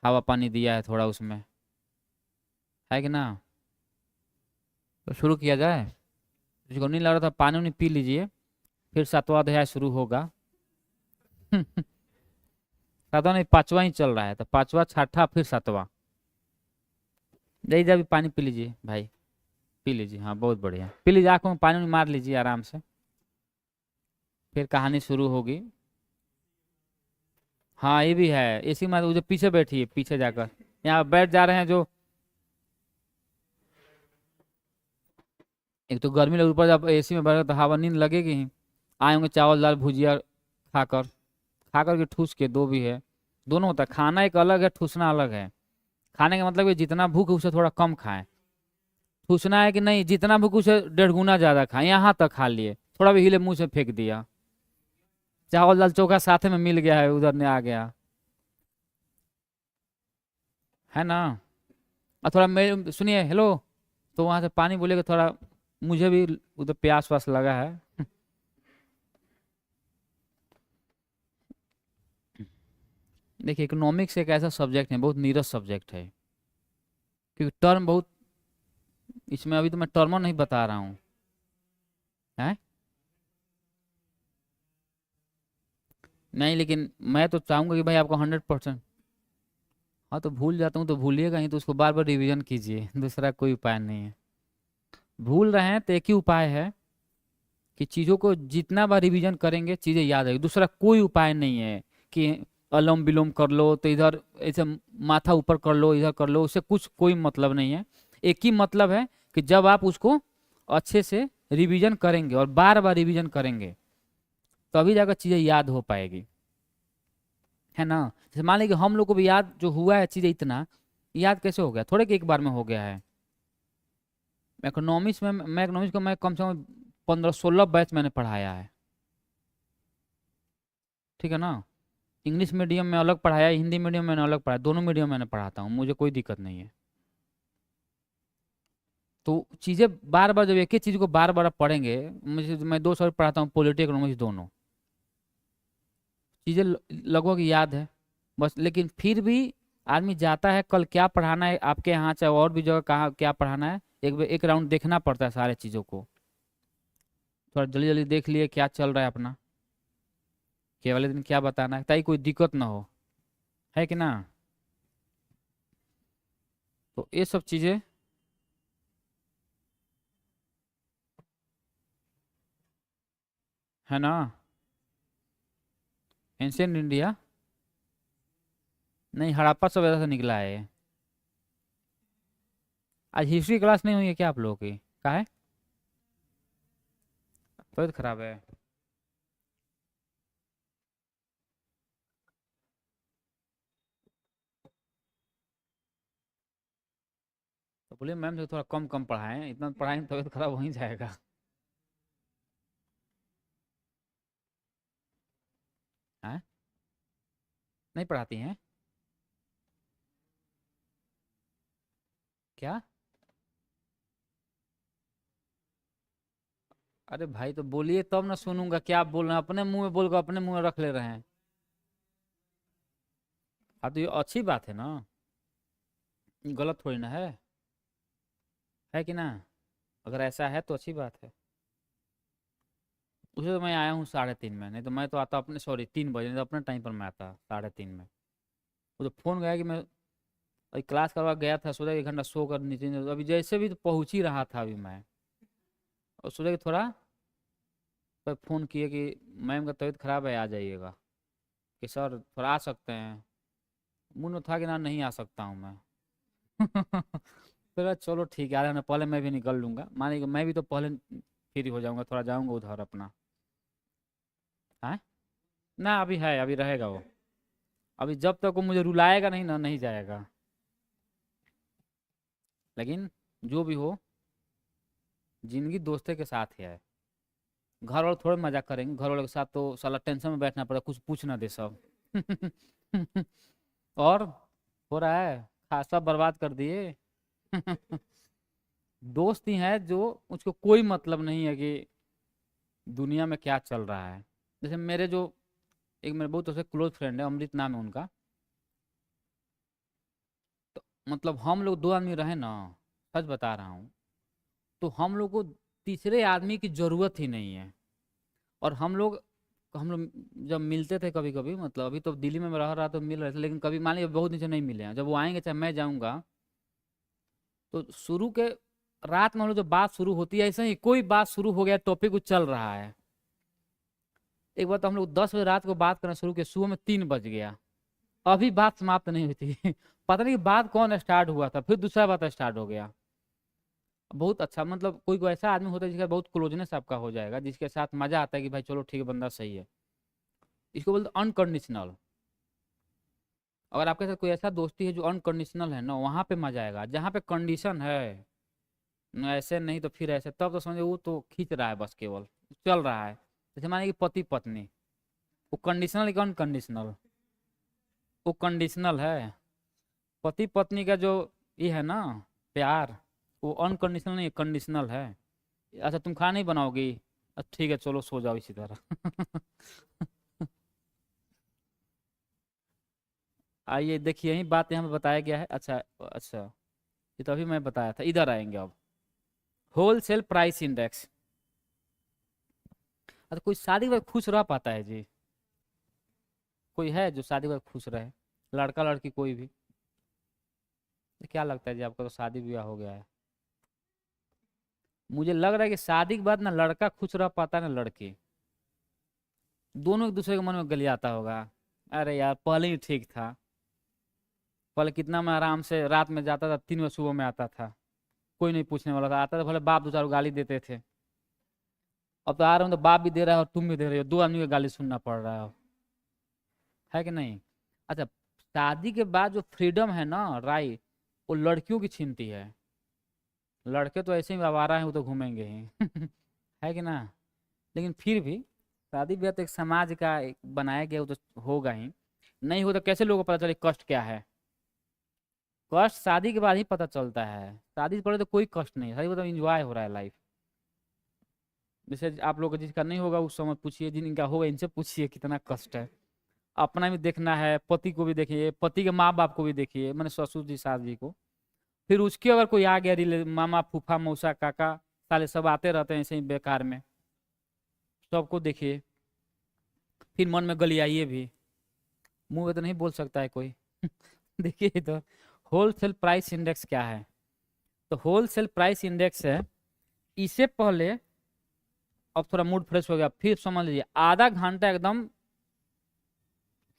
हवा पानी दिया है थोड़ा उसमें, है कि ना। तो शुरू किया जाए, जिसको नहीं लग रहा था पानी उनी पी लीजिए, फिर 7वां अध्याय शुरू होगा। 7वां नहीं 5वां ही चल रहा है, तो 5वां 6ठा फिर 7वां। जाइए अभी पानी पी लीजिए भाई, पी लीजिए, हाँ बहुत बढ़िया, पी लीजिए, आंखों में पानी मार लीजिए आराम से, फिर कहानी शुरू होगी। हाँ ये भी है, इसी में वो जो पीछे बैठी है, पीछे जाकर यहाँ बैठ जा रहे हैं जो, एक तो गर्मी लग, ऊपर जब AC में बैठ तो हवा नींद लगेगी ही। आए होंगे चावल दाल भुजिया खाकर, खा करके ठूस के, दो भी है, दोनों होता है। खाना एक अलग है, ठूसना अलग है। खाने का मतलब कि जितना भूख है उससे थोड़ा कम खाएं। ठूसना है कि नहीं, जितना भूख उसे 1.5 गुना ज्यादा खाएं, यहाँ तक खा लिए, थोड़ा भी हिले मुंह से फेंक दिया। चावल दाल चोखा साथे में मिल गया है, उधर ने आ गया है ना। और थोड़ा मेरे सुनिए, हेलो, तो वहां से पानी बोलेगा थोड़ा, मुझे भी उधर प्यास वास लगा है। देखिए, इकोनॉमिक्स एक ऐसा सब्जेक्ट है, बहुत नीरस सब्जेक्ट है, क्योंकि टर्म बहुत, इसमें अभी तो मैं टर्म नहीं बता रहा हूँ है। नहीं, लेकिन मैं तो चाहूंगा कि भाई आपको 100%। हाँ, तो भूल जाता हूँ तो भूलिएगा ही, तो उसको बार बार रिवीजन कीजिए, दूसरा कोई उपाय नहीं है। भूल रहे हैं तो एक ही उपाय है कि चीज़ों को जितना बार रिवीजन करेंगे चीज़ें याद आएगी, दूसरा कोई उपाय नहीं है कि अलम विलोम कर लो तो इधर ऐसे माथा ऊपर कर लो, इधर कर लो, उससे कुछ कोई मतलब नहीं है। एक ही मतलब है कि जब आप उसको अच्छे से रिवीजन करेंगे और बार बार रिवीजन करेंगे, तभी जाकर चीज़ें याद हो पाएगी, है ना। जैसे मान लीजिए हम लोग को भी याद जो हुआ है चीज़ें, इतना याद कैसे हो गया, थोड़े कि एक बार में हो गया है। इकोनॉमिक्स को मैं कम से कम 15-16 बैच मैंने पढ़ाया है, ठीक है ना। इंग्लिश मीडियम में अलग पढ़ाया, हिंदी मीडियम में मैंने अलग पढ़ाया, दोनों मीडियम मैंने पढ़ाता हूँ, मुझे कोई दिक्कत नहीं है। तो चीज़ें बार बार जब एक ही चीज़ को बार बार पढ़ेंगे, मुझे मैं 2 साल पढ़ाता हूँ पॉलिटी इकोनॉमिक्स दोनों, चीज़ें लगभग याद है बस। लेकिन फिर भी आदमी जाता है, कल क्या पढ़ाना है आपके यहाँ, चाहे और भी जगह कहाँ क्या पढ़ाना है, एक राउंड देखना पड़ता है सारे चीज़ों को। थोड़ा जल्दी जल्दी देख लिए क्या चल रहा है अपना, कि वाले दिन क्या बताना है, ताकि कोई दिक्कत ना हो, है कि ना। तो ये सब चीज़ें है ना। एंशियंट इंडिया, नहीं, हड़प्पा सभ्यता से निकला है ये। आज हिस्ट्री क्लास नहीं हुई है क्या आप लोगों की, का है, तबीयत खराब है। तो बोलिए मैम से थोड़ा कम कम पढ़ाएं, इतना पढ़ाएंगे तबीयत खराब हो ही जाएगा। हैं, नहीं पढ़ाती हैं क्या। अरे भाई, तो बोलिए तब ना सुनूंगा, क्या आप बोल रहे हैं, अपने मुंह में बोल कर अपने मुंह में रख ले रहे हैं। हाँ, तो ये अच्छी बात है ना, गलत थोड़ी ना है कि ना। अगर ऐसा है तो अच्छी बात है। उसे तो मैं आया हूँ 3:30 में, नहीं तो मैं तो आता अपने, सॉरी 3 बजे, नहीं तो अपने टाइम पर मैं आता 3:30 में। वो तो फोन गया कि मैं अभी क्लास करवा गया था, सोचा 1 घंटा सो कर नीचे, अभी जैसे भी तो पहुंच ही रहा था अभी मैं, और सोचा कि थोड़ा, पर फ़ोन किए कि मैम का तबीयत खराब है, आ जाइएगा, कि सर थोड़ा आ सकते हैं। मुँह में था कि ना, नहीं आ सकता हूँ मैं। फिर चलो ठीक है, आधे घंटे पहले मैं भी निकल लूँगा, मानिए कि मैं भी तो पहले फ्री हो जाऊँगा, थोड़ा जाऊँगा उधर अपना। है ना, अभी है, अभी रहेगा वो, अभी जब तक वो मुझे रुलाएगा नहीं ना, नहीं जाएगा। लेकिन जो भी हो, जिंदगी दोस्तों के साथ ही है। घर वाले थोड़े मजाक करेंगे, घर वालों के साथ तो साला टेंशन में बैठना पड़ेगा, कुछ पूछ ना दे सब। और हो रहा है, खासा बर्बाद कर दिए। दोस्त ही है जो, उसको कोई मतलब नहीं है कि दुनिया में क्या चल रहा है। जैसे मेरे जो एक मेरे बहुत अच्छे क्लोज फ्रेंड है, अमृत नाम है उनका। तो मतलब हम लोग 2 आदमी रहे ना, सच बता रहा हूँ, तो हम लोग को तीसरे आदमी की जरूरत ही नहीं है। और हम लोग जब मिलते थे कभी कभी, मतलब अभी तो दिल्ली में मैं रह रहा तो मिल रहे थे, लेकिन कभी मान लीजिए बहुत दिन से नहीं मिले हैं, जब वो आएंगे चाहे मैं जाऊंगा, तो शुरू के रात में हम लोग जब बात शुरू होती है, ऐसे ही कोई बात शुरू हो गया, टॉपिक कुछ चल रहा है। एक बार तो हम लोग 10 बजे रात को बात करना शुरू किया, सुबह में 3 बज गया, अभी बात समाप्त नहीं हुई थी। पता नहीं बात कौन स्टार्ट हुआ था, फिर दूसरा बात स्टार्ट हो गया। बहुत अच्छा, मतलब कोई कोई ऐसा आदमी होता है जिसका बहुत क्लोजनेस आपका हो जाएगा, जिसके साथ मजा आता है कि भाई चलो ठीक है, बंदा सही है। इसको बोलते अनकंडीशनल। अगर आपके साथ कोई ऐसा दोस्ती है जो अनकंडीशनल है ना, वहां पे मजा आएगा। जहाँ पे कंडीशन है न, ऐसे नहीं तो फिर ऐसे, तब तो समझो वो तो खींच रहा है बस, केवल चल रहा है। जैसे माने कि पति पत्नी, वो कंडीशनल कि अनकंडीशनल? वो कंडीशनल है। पति पत्नी का जो ये है ना प्यार, वो अनकंडीशनल नहीं, कंडीशनल है। अच्छा तुम खाना नहीं बनाओगी, ठीक है चलो सो जाओ इसी तरह। आइए देखिए, यही बात यहाँ पे बताया गया है। अच्छा अच्छा, ये तो अभी मैं बताया था, इधर आएंगे अब। Wholesale price index. अच्छा कोई शादी में खुश रह पाता है जी? कोई है जो शादी में खुश रहे? लड़का लड़की कोई भी? तो क्या लगता है जी आपको, तो शादी ब्याह हो गया है। मुझे लग रहा है कि शादी के बाद ना लड़का खुश रह पाता है ना लड़की। दोनों एक दूसरे के मन में गलियाता होगा। अरे यार पहले ही ठीक था, पहले कितना मैं आराम से रात में जाता था, 3 बजे सुबह में आता था, कोई नहीं पूछने वाला था। आता था भले बाप दो चार गाली देते थे, अब तो आ रहा हूँ तो बाप भी दे रहा है और तुम भी दे रहे हो, 2 आदमी की गाली सुनना पड़ रहा है कि नहीं? अच्छा, शादी के बाद जो फ्रीडम है ना राइट, वो लड़कियों की छीनती है। लड़के तो ऐसे ही आवारा हैं, वो तो घूमेंगे ही। है कि ना? लेकिन फिर भी शादी ब्याह तो एक समाज का एक बनाया गया, वो तो होगा ही। नहीं हो तो कैसे लोगों को पता चले कष्ट क्या है? कष्ट शादी के बाद ही पता चलता है। शादी से पहले तो कोई कष्ट नहीं है, शादी मतलब इंजॉय हो रहा है लाइफ। जैसे आप लोग को जिसका नहीं होगा उस समय पूछिए, जिनका होगा इनसे पूछिए कितना कष्ट है। अपना भी देखना है, पति को भी देखिए, पति के माँ बाप को भी देखिए, मैंने ससुर जी सास जी को। फिर उसके अगर कोई आ गया रिले, मामा फूफा मौसा काका, साले सब आते रहते हैं ऐसे ही बेकार में, सबको देखिए। फिर मन में गलियाइए भी, मुंह में तो नहीं बोल सकता है कोई। देखिए इधर होलसेल प्राइस इंडेक्स क्या है। तो होलसेल प्राइस इंडेक्स है, इससे पहले, अब थोड़ा मूड फ्रेश हो गया, फिर समझ लीजिए आधा घंटा एकदम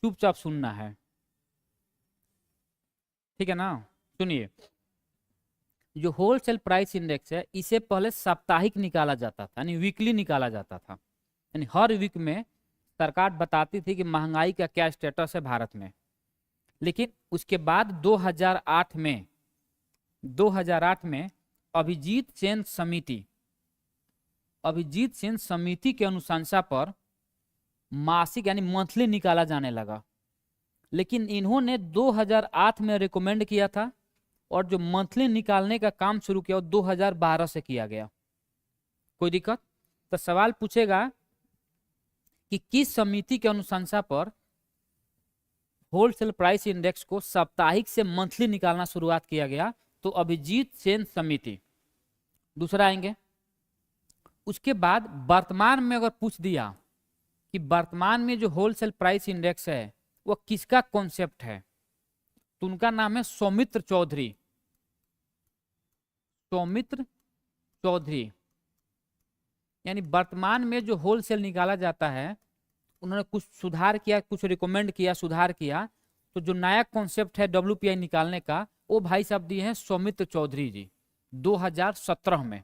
चुपचाप सुनना है, ठीक है ना? सुनिए, जो होलसेल प्राइस इंडेक्स है इसे पहले साप्ताहिक निकाला जाता था, यानी वीकली निकाला जाता था। यानी हर वीक में सरकार बताती थी कि महंगाई का क्या स्टेटस है भारत में। लेकिन उसके बाद 2008 में अभिजीत सेन समिति के अनुशंसा पर मासिक यानी मंथली निकाला जाने लगा। लेकिन इन्होंने 2008 में रिकमेंड किया था, और जो मंथली निकालने का काम शुरू किया वो 2012 से किया गया। कोई दिक्कत? तो सवाल पूछेगा कि किस समिति के अनुशंसा पर होलसेल प्राइस इंडेक्स को साप्ताहिक से मंथली निकालना शुरुआत किया गया? तो अभिजीत सेन समिति। दूसरा आएंगे, उसके बाद वर्तमान में अगर पूछ दिया कि वर्तमान में जो होलसेल प्राइस इंडेक्स है वो किसका कॉन्सेप्ट है, तो उनका नाम है सौमित्र चौधरी। सौमित्र चौधरी, यानी वर्तमान में जो होलसेल निकाला जाता है, उन्होंने कुछ सुधार किया, कुछ रिकमेंड किया, सुधार किया। तो जो नया कॉन्सेप्ट है डब्ल्यूपीआई निकालने का, वो भाई साहब दिए हैं सौमित्र चौधरी जी 2017 में।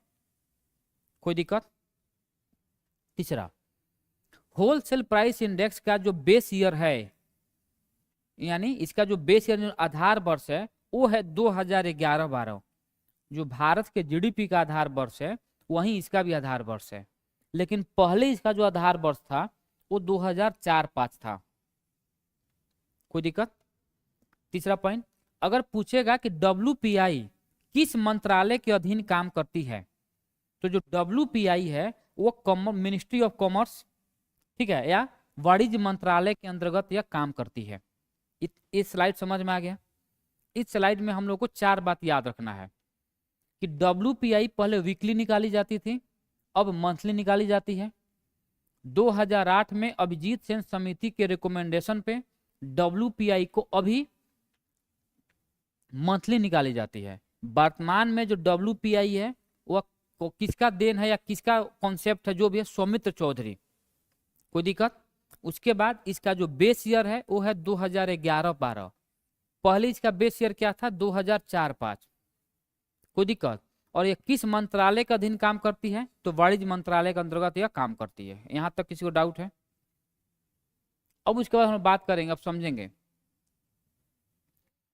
कोई दिक्कत? तीसरा, होलसेल प्राइस इंडेक्स का जो बेस ईयर है, यानी इसका जो बेस ईयर आधार वर्ष है वो है 2011-12। जो भारत के जीडीपी का आधार वर्ष है वहीं इसका भी आधार वर्ष है। लेकिन पहले इसका जो आधार वर्ष था वो 2004-05 था। कोई दिक्कत? तीसरा पॉइंट, अगर पूछेगा कि डब्ल्यूपीआई किस मंत्रालय के अधीन काम करती है, तो जो डब्ल्यूपीआई है वो मिनिस्ट्री ऑफ कॉमर्स, ठीक है, या वाणिज्य मंत्रालय के अंतर्गत यह काम करती है। इस स्लाइड समझ में आ गया? इस स्लाइड में हम लोग को 4 बात याद रखना है कि डब्ल्यूपीआई पहले वीकली निकाली जाती थी, अब मंथली निकाली जाती है। 2008 में अभिजीत सेन समिति के रिकमेंडेशन पे डब्ल्यूपीआई को अभी मंथली निकाली जाती है। वर्तमान में जो डब्ल्यूपीआई है वह किसका देन है या किसका कॉन्सेप्ट है, जो भी है सौमित्र चौधरी। कोई दिक्कत? उसके बाद इसका जो बेस ईयर है वो है 2011-12। पहले इसका बेस ईयर क्या था? 2004-05। कोई दिक्कत? और ये किस मंत्रालय का अधीन काम करती है? तो वाणिज्य मंत्रालय के अंतर्गत यह काम करती है। यहां तक किसी को डाउट है? अब उसके बाद हम बात करेंगे, अब समझेंगे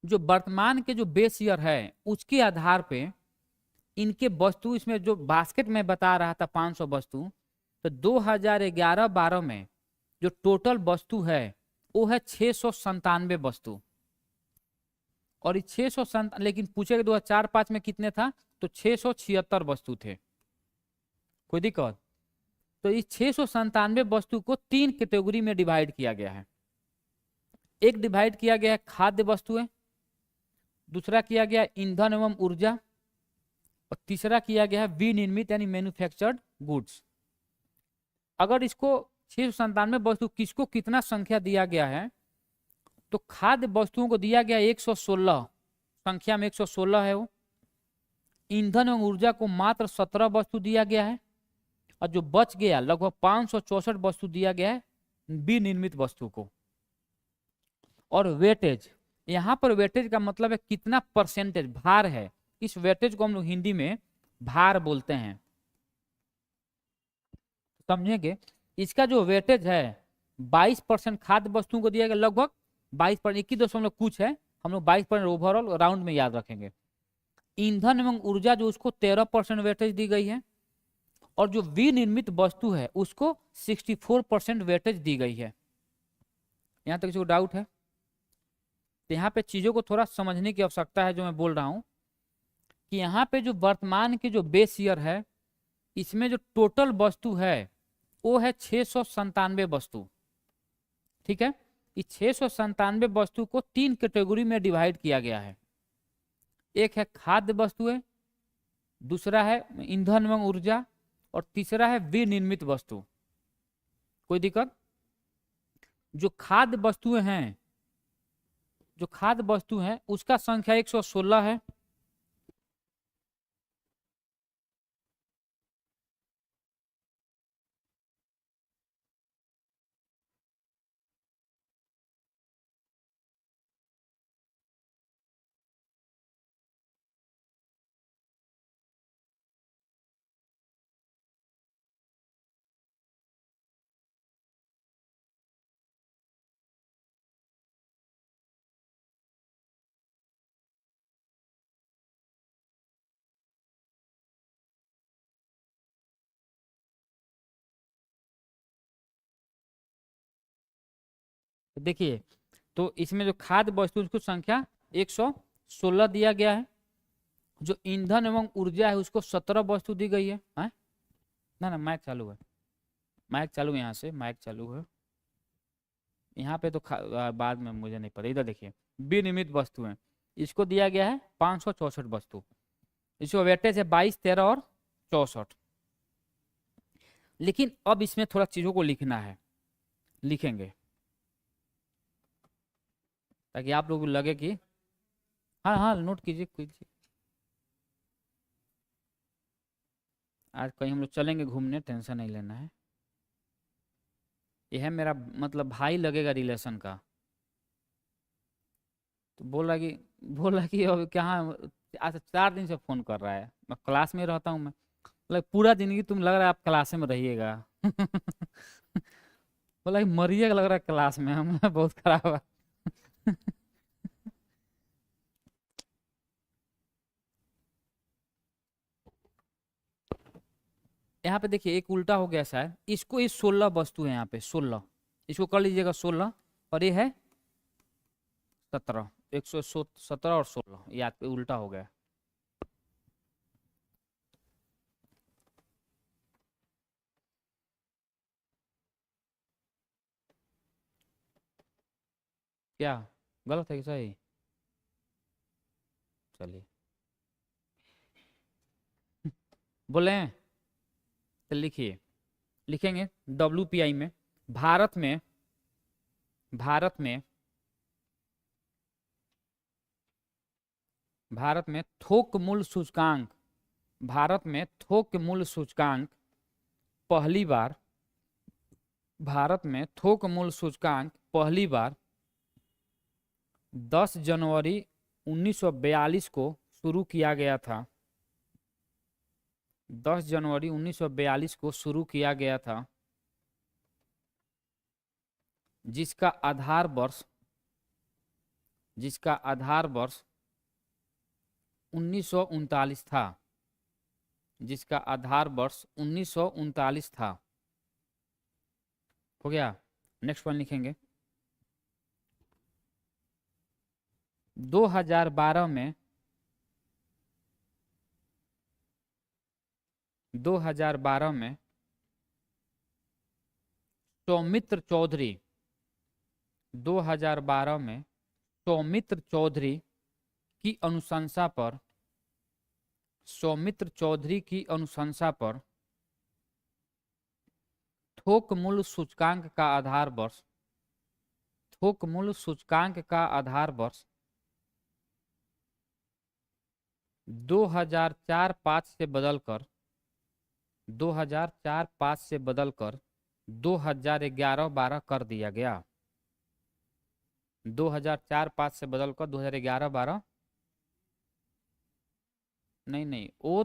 जो वर्तमान के जो बेस ईयर है उसके आधार पे इनके वस्तु, इसमें जो बास्केट में बता रहा था 500 वस्तु, तो 2011-12 में जो टोटल वस्तु है वो है 697 वस्तु। और ये 697, लेकिन पूछे 2004-5 में कितने था, तो 676 वस्तु थे। कोई दिक्कत? तो इस 697 वस्तु को 3 कैटेगरी में डिवाइड किया गया है। एक डिवाइड किया गया है खाद्य वस्तुएं, दूसरा किया गया ईंधन एवं ऊर्जा, और तीसरा किया गया है विनिर्मित यानी मैन्युफैक्चर्ड गुड्स। अगर इसको 697 वस्तु किसको कितना संख्या दिया गया है, तो खाद्य वस्तुओं को दिया गया 116, संख्या में 116 है वो। ईंधन एवं ऊर्जा को मात्र 17 वस्तु दिया गया है, और जो बच गया लगभग 564 वस्तु दिया गया है विनिर्मित वस्तु को। और वेटेज, यहां पर वेटेज का मतलब है कितना परसेंटेज भार है, इस वेटेज को हम लोग हिंदी में भार बोलते हैं, समझेंगे। इसका जो वेटेज है 22% खाद्य वस्तुओं को दिया गया, लगभग 22%, 21 कुछ है, हम लोग 22% ओवरऑल राउंड में याद रखेंगे। ईंधन एवं ऊर्जा जो उसको 13% वेटेज दी गई है, और जो विनिर्मित वस्तु है उसको 64% वेटेज दी गई है। यहां तक किसी को डाउट है? तो यहाँ पे चीजों को थोड़ा समझने की आवश्यकता है। जो मैं बोल रहा हूं कि यहाँ पे जो वर्तमान के जो बेस ईयर है इसमें जो टोटल वस्तु है वो है 697 वस्तु, ठीक है। इस 697 वस्तु को 3 कैटेगरी में डिवाइड किया गया है। एक है खाद्य वस्तुएं, दूसरा है ईंधन एवं ऊर्जा, और तीसरा है विनिर्मित वस्तु। कोई दिक्कत? जो खाद्य वस्तुएं हैं, जो खाद्य वस्तु है उसका संख्या 116 है। देखिए, तो इसमें जो खाद्य वस्तु उसको संख्या 116 दिया गया है। जो ईंधन एवं ऊर्जा है उसको 17 वस्तु दी गई है। ना ना, माइक चालू है, माइक चालू है, यहाँ से माइक चालू है। यहाँ पे तो बाद में मुझे नहीं पता। इधर देखिए, विनिर्मित वस्तु है, इसको दिया गया है 564 वस्तु। इसको वेटेज है 22, 13 और 64। लेकिन अब इसमें थोड़ा चीजों को लिखना है, लिखेंगे ताकि आप लोग को लगे कि हाँ हाँ नोट कीजिए कीजिए। आज कहीं हम लोग चलेंगे घूमने, टेंशन नहीं लेना है। यह है मेरा मतलब भाई लगेगा रिलेशन का। तो बोल रहा कि अब क्या, आज 4 दिन से फोन कर रहा है। मैं क्लास में रहता हूँ, मैं मतलब पूरा जिंदगी तुम लग रहा है आप क्लास में रहिएगा। बोला कि मरिएगा लग रहा है क्लास में। हम बहुत खराब है। यहाँ पे देखिए एक उल्टा हो गया शायद, इसको ये 16 वस्तु है, यहाँ पे 16, इसको कर लीजिएगा 16, और ये है 17, 117 और 16, याद पे उल्टा हो गया। क्या गलत है कि सही? चलिए बोले हैं तो लिखिए, लिखेंगे WPI में। भारत में, भारत में, भारत में थोक मूल्य सूचकांक, भारत में थोक मूल्य सूचकांक पहली बार, भारत में थोक मूल्य सूचकांक पहली बार 10 जनवरी 1942 को शुरू किया गया था। 10 जनवरी 1942 को शुरू किया गया था, जिसका आधार वर्ष 1939 था, जिसका आधार वर्ष 1939 था। हो गया। नेक्स्ट वन लिखेंगे 2012 में 2012 में सौमित्र चौधरी 2012 में सौमित्र चौधरी की अनुशंसा पर सौमित्र चौधरी की अनुशंसा पर थोक मूल्य सूचकांक का आधार वर्ष थोक मूल्य सूचकांक का आधार वर्ष 2004-5 से बदलकर 2004-5 से बदलकर 2011-12 कर दिया गया। 2004-5 से बदलकर 2011-12 नहीं नहीं, वो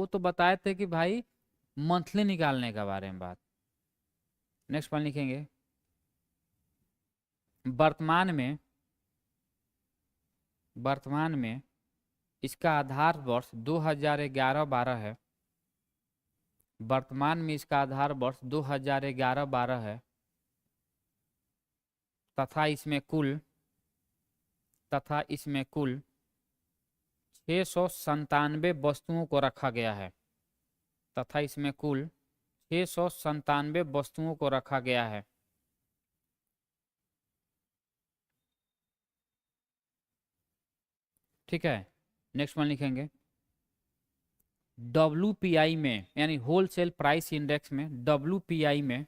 तो बताए थे कि भाई मंथली निकालने के बारे में बात। नेक्स्ट वन लिखेंगे वर्तमान में इसका आधार वर्ष 2011-12 है। वर्तमान में इसका आधार वर्ष 2011-12 है तथा इसमें कुल 697 वस्तुओं को रखा गया है तथा इसमें कुल 697 वस्तुओं को रखा गया है। ठीक है। नेक्स्ट वन लिखेंगे WPI में यानी होलसेल प्राइस इंडेक्स में WPI में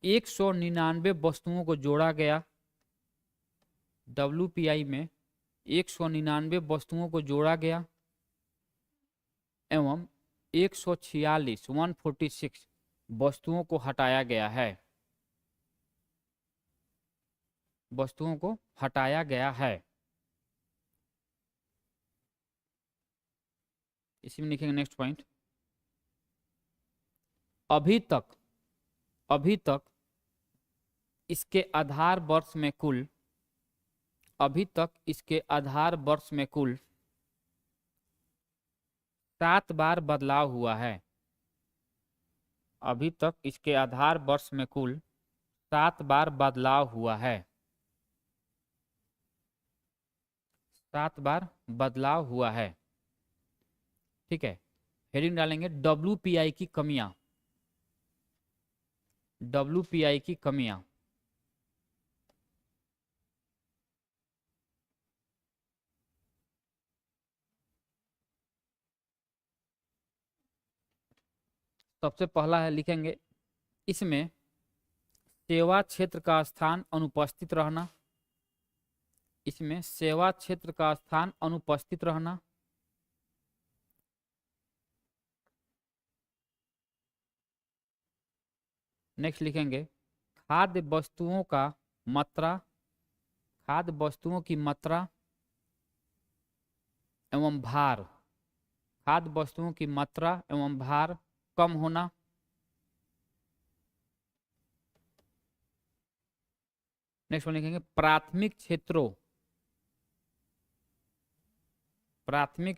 199 वस्तुओं को जोड़ा गया। WPI में 199 वस्तुओं को जोड़ा गया एवं 146 वस्तुओं को हटाया गया है। वस्तुओं को हटाया गया है। इसी में लिखेंगे नेक्स्ट पॉइंट अभी तक इसके आधार वर्ष में कुल 7 बार बदलाव हुआ है। अभी तक इसके आधार वर्ष में कुल 7 बार बदलाव हुआ है। 7 बार बदलाव हुआ है। ठीक है। हेडिंग डालेंगे WPI की कमियां। WPI की कमियां। सबसे पहला है लिखेंगे इसमें सेवा क्षेत्र का स्थान अनुपस्थित रहना। इसमें सेवा क्षेत्र का स्थान अनुपस्थित रहना। नेक्स्ट लिखेंगे खाद्य वस्तुओं की मात्रा एवं भार। खाद्य वस्तुओं की मात्रा एवं भार कम होना। नेक्स्ट लिखेंगे प्राथमिक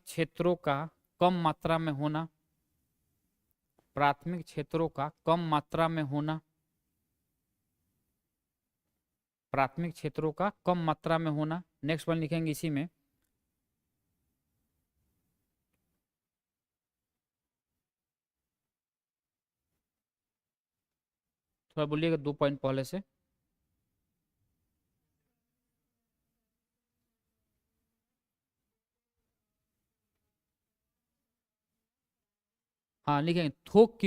क्षेत्रों का कम मात्रा में होना। प्राथमिक क्षेत्रों का कम मात्रा में होना। प्राथमिक क्षेत्रों का कम मात्रा में होना। नेक्स्ट वन लिखेंगे इसी में थोड़ा बोलिएगा 2 पॉइंट पहले से। हाँ लिखेंगे थोक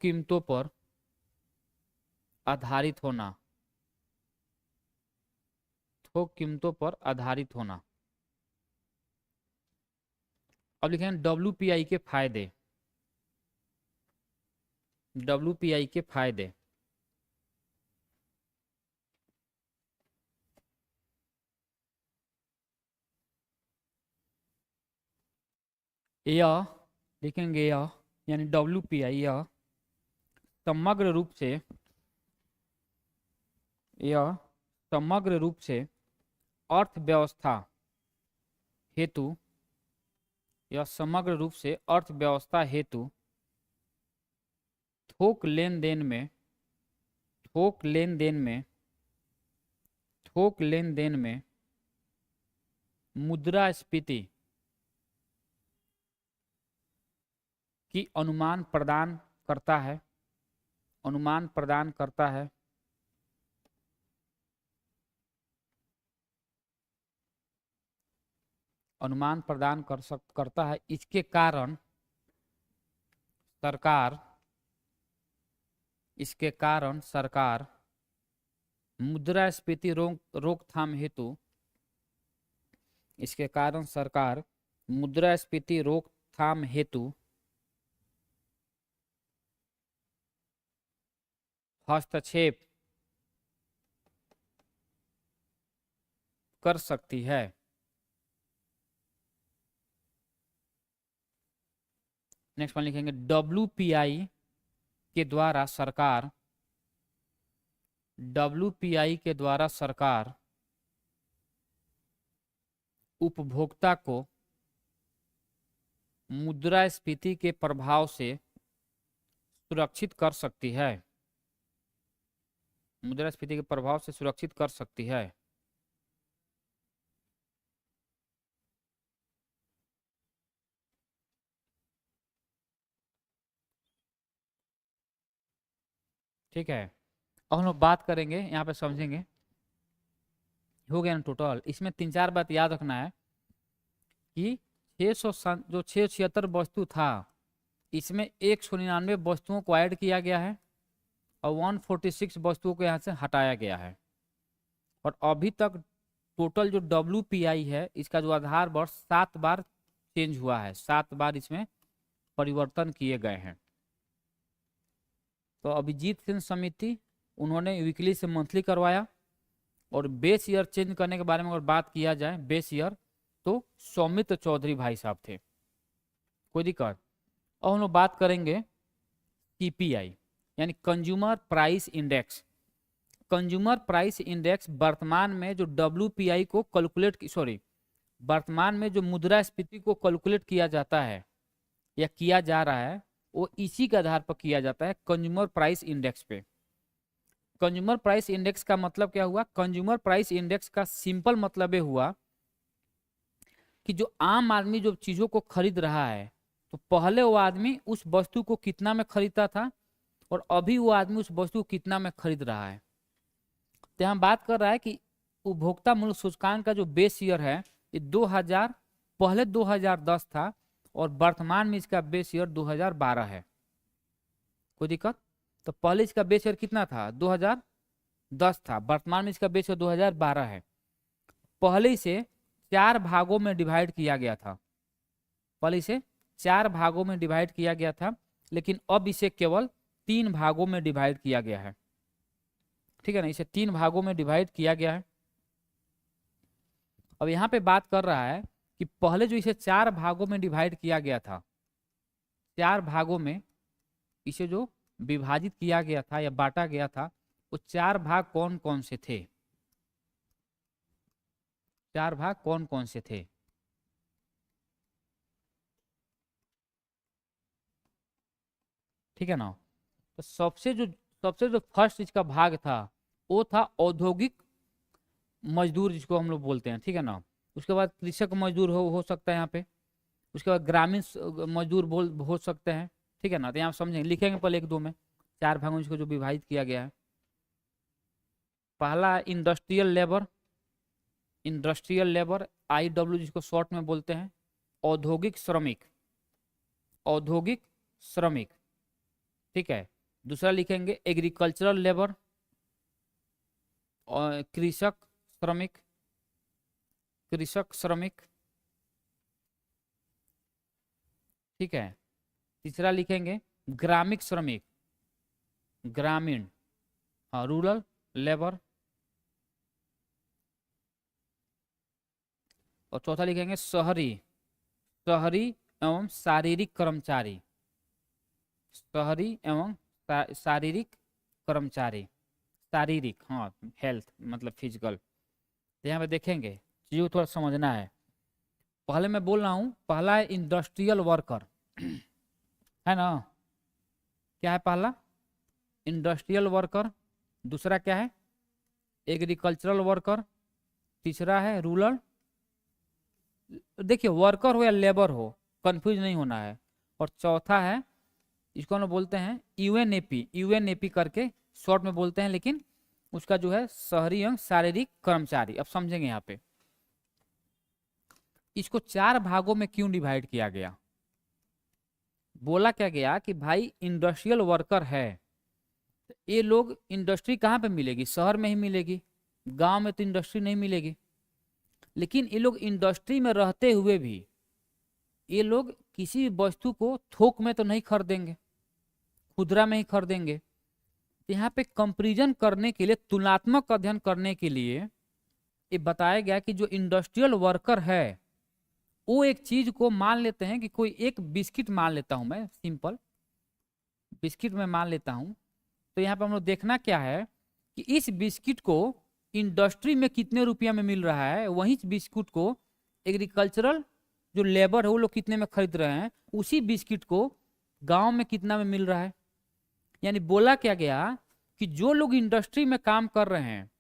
कीमतों पर आधारित होना। थोक कीमतों पर आधारित होना। अब लिखेंगे WPI के फायदे। WPI के फायदे यह लिखेंगे यह यानी WPI समग्र रूप से यह समग्र रूप से अर्थव्यवस्था हेतु यह समग्र रूप से अर्थव्यवस्था हेतु थोक लेन देन में थोक लेन देन में थोक लेन देन में मुद्रास्फीति की अनुमान प्रदान करता है अनुमान प्रदान करता है अनुमान प्रदान करता है। इसके कारण सरकार मुद्रास्फीति रोकथाम हेतु इसके कारण सरकार मुद्रास्फीति रोकथाम हेतु हस्तक्षेप कर सकती है। नेक्स्ट वन लिखेंगे WPI के द्वारा सरकार उपभोक्ता को मुद्रास्फीति के प्रभाव से सुरक्षित कर सकती है मुद्रास्फीति के प्रभाव से सुरक्षित कर सकती है। ठीक है, अब हम लोग बात करेंगे, यहाँ पे समझेंगे। हो गया ना टोटल। इसमें 3-4 बात याद रखना है कि 676 वस्तु था, इसमें 199 वस्तुओं को ऐड किया गया है और 146 वस्तुओं को यहाँ से हटाया गया है। और अभी तक टोटल जो WPI है इसका जो आधार वर्ष 7 बार चेंज हुआ है, 7 बार इसमें परिवर्तन किए गए हैं। तो अभिजीत सिंह समिति उन्होंने वीकली से मंथली करवाया। और बेस ईयर चेंज करने के बारे में अगर बात किया जाए, बेस ईयर, तो सौमित्र चौधरी भाई साहब थे। कोई दिक्कत? और हम लोग बात करेंगे CPI यानी consumer price index. Consumer price index वर्तमान में जो WPI को वर्तमान में जो मुद्रास्फीति को कैलकुलेट किया जाता है या किया जा रहा है, वो इसी के आधार पर किया जाता है, कंज्यूमर प्राइस इंडेक्स पे। कंज्यूमर प्राइस इंडेक्स का मतलब क्या हुआ? कंज्यूमर प्राइस इंडेक्स का सिंपल मतलब ये हुआ कि जो आम आदमी जो चीजों को खरीद रहा है, तो पहले वो आदमी उस वस्तु को कितना में खरीदता था और अभी वो आदमी उस वस्तु को कितना में खरीद रहा है। तो हम बात कर रहा है कि उपभोक्ता मूल्य सूचकांक का जो बेस ईयर है ये 2000, पहले 2010 था और वर्तमान में इसका बेस ईयर 2012 है। कोई दिक्कत? तो पहले इसका बेस ईयर कितना था? 2010 था, वर्तमान में इसका बेस ईयर 2012 है। पहले इसे 4 भागों में डिवाइड किया गया था, पहले इसे 4 भागों में डिवाइड किया गया था, लेकिन अब इसे केवल 3 भागों में डिवाइड किया गया है। ठीक है ना, इसे 3 भागों में डिवाइड किया गया है। अब यहाँ पे बात कर रहा है कि पहले जो इसे 4 भागों में डिवाइड किया गया था, 4 भागों में इसे जो विभाजित किया गया था या बांटा गया था, वो 4 भाग कौन कौन से थे? 4 भाग कौन कौन से थे? ठीक है ना। तो सबसे जो फर्स्ट इसका भाग था वो था औद्योगिक मजदूर, जिसको हम लोग बोलते हैं। ठीक है ना। उसके बाद कृषक मजदूर हो सकता है यहाँ पे। उसके बाद ग्रामीण मजदूर हो सकते हैं। ठीक है ना। तो यहाँ समझेंगे, लिखेंगे पहले 1-2 में 4 भागों में इसको जो विभाजित किया गया है। पहला इंडस्ट्रियल लेबर IW जिसको शॉर्ट में बोलते हैं। औद्योगिक श्रमिक। ठीक है। दूसरा लिखेंगे एग्रीकल्चरल लेबर और कृषक श्रमिक। ठीक है। तीसरा लिखेंगे ग्रामीण, हाँ, रूरल लेबर। और चौथा लिखेंगे शहरी एवं शारीरिक कर्मचारी। शारीरिक कर्मचारी, शारीरिक, हाँ, हेल्थ मतलब फिजिकल। तो यहाँ पे देखेंगे चीज़ों को थोड़ा समझना है। पहले मैं बोल रहा हूँ, पहला है इंडस्ट्रियल वर्कर है ना, क्या है पहला? Industrial worker. दूसरा क्या है? Agricultural worker. तीसरा है रूरल, देखिए वर्कर हो या लेबर हो, कंफ्यूज नहीं होना है। और चौथा है, इसको हम लोग बोलते हैं यूएनएपी, यूएनएपी करके शॉर्ट में बोलते हैं, लेकिन उसका जो है शहरी एवं शारीरिक कर्मचारी। अब समझेंगे यहाँ पे इसको 4 भागों में क्यों डिवाइड किया गया। बोला क्या गया कि भाई इंडस्ट्रियल वर्कर है, तो ये लोग इंडस्ट्री कहाँ पे मिलेगी? शहर में ही मिलेगी, गांव में तो इंडस्ट्री नहीं मिलेगी। लेकिन ये लोग इंडस्ट्री में रहते हुए भी ये लोग किसी भी वस्तु को थोक में तो नहीं खरीदेंगे, खुदरा में ही खरीदेंगे। तो यहाँ पे कंपैरिजन करने के लिए, तुलनात्मक अध्ययन करने के लिए ये बताया गया कि जो इंडस्ट्रियल वर्कर है वो एक चीज को मान लेते हैं कि कोई एक बिस्किट मान लेता हूं मैं, सिंपल बिस्किट में मान लेता हूं। तो यहाँ पे हम लोग देखना क्या है कि इस बिस्किट को इंडस्ट्री में कितने रुपया में मिल रहा है, वहीं बिस्कुट को एग्रीकल्चरल जो लेबर है वो लोग कितने में खरीद रहे हैं, उसी बिस्किट को गांव में कितना में मिल रहा है। यानी बोला क्या गया कि जो लोग इंडस्ट्री में काम कर रहे हैं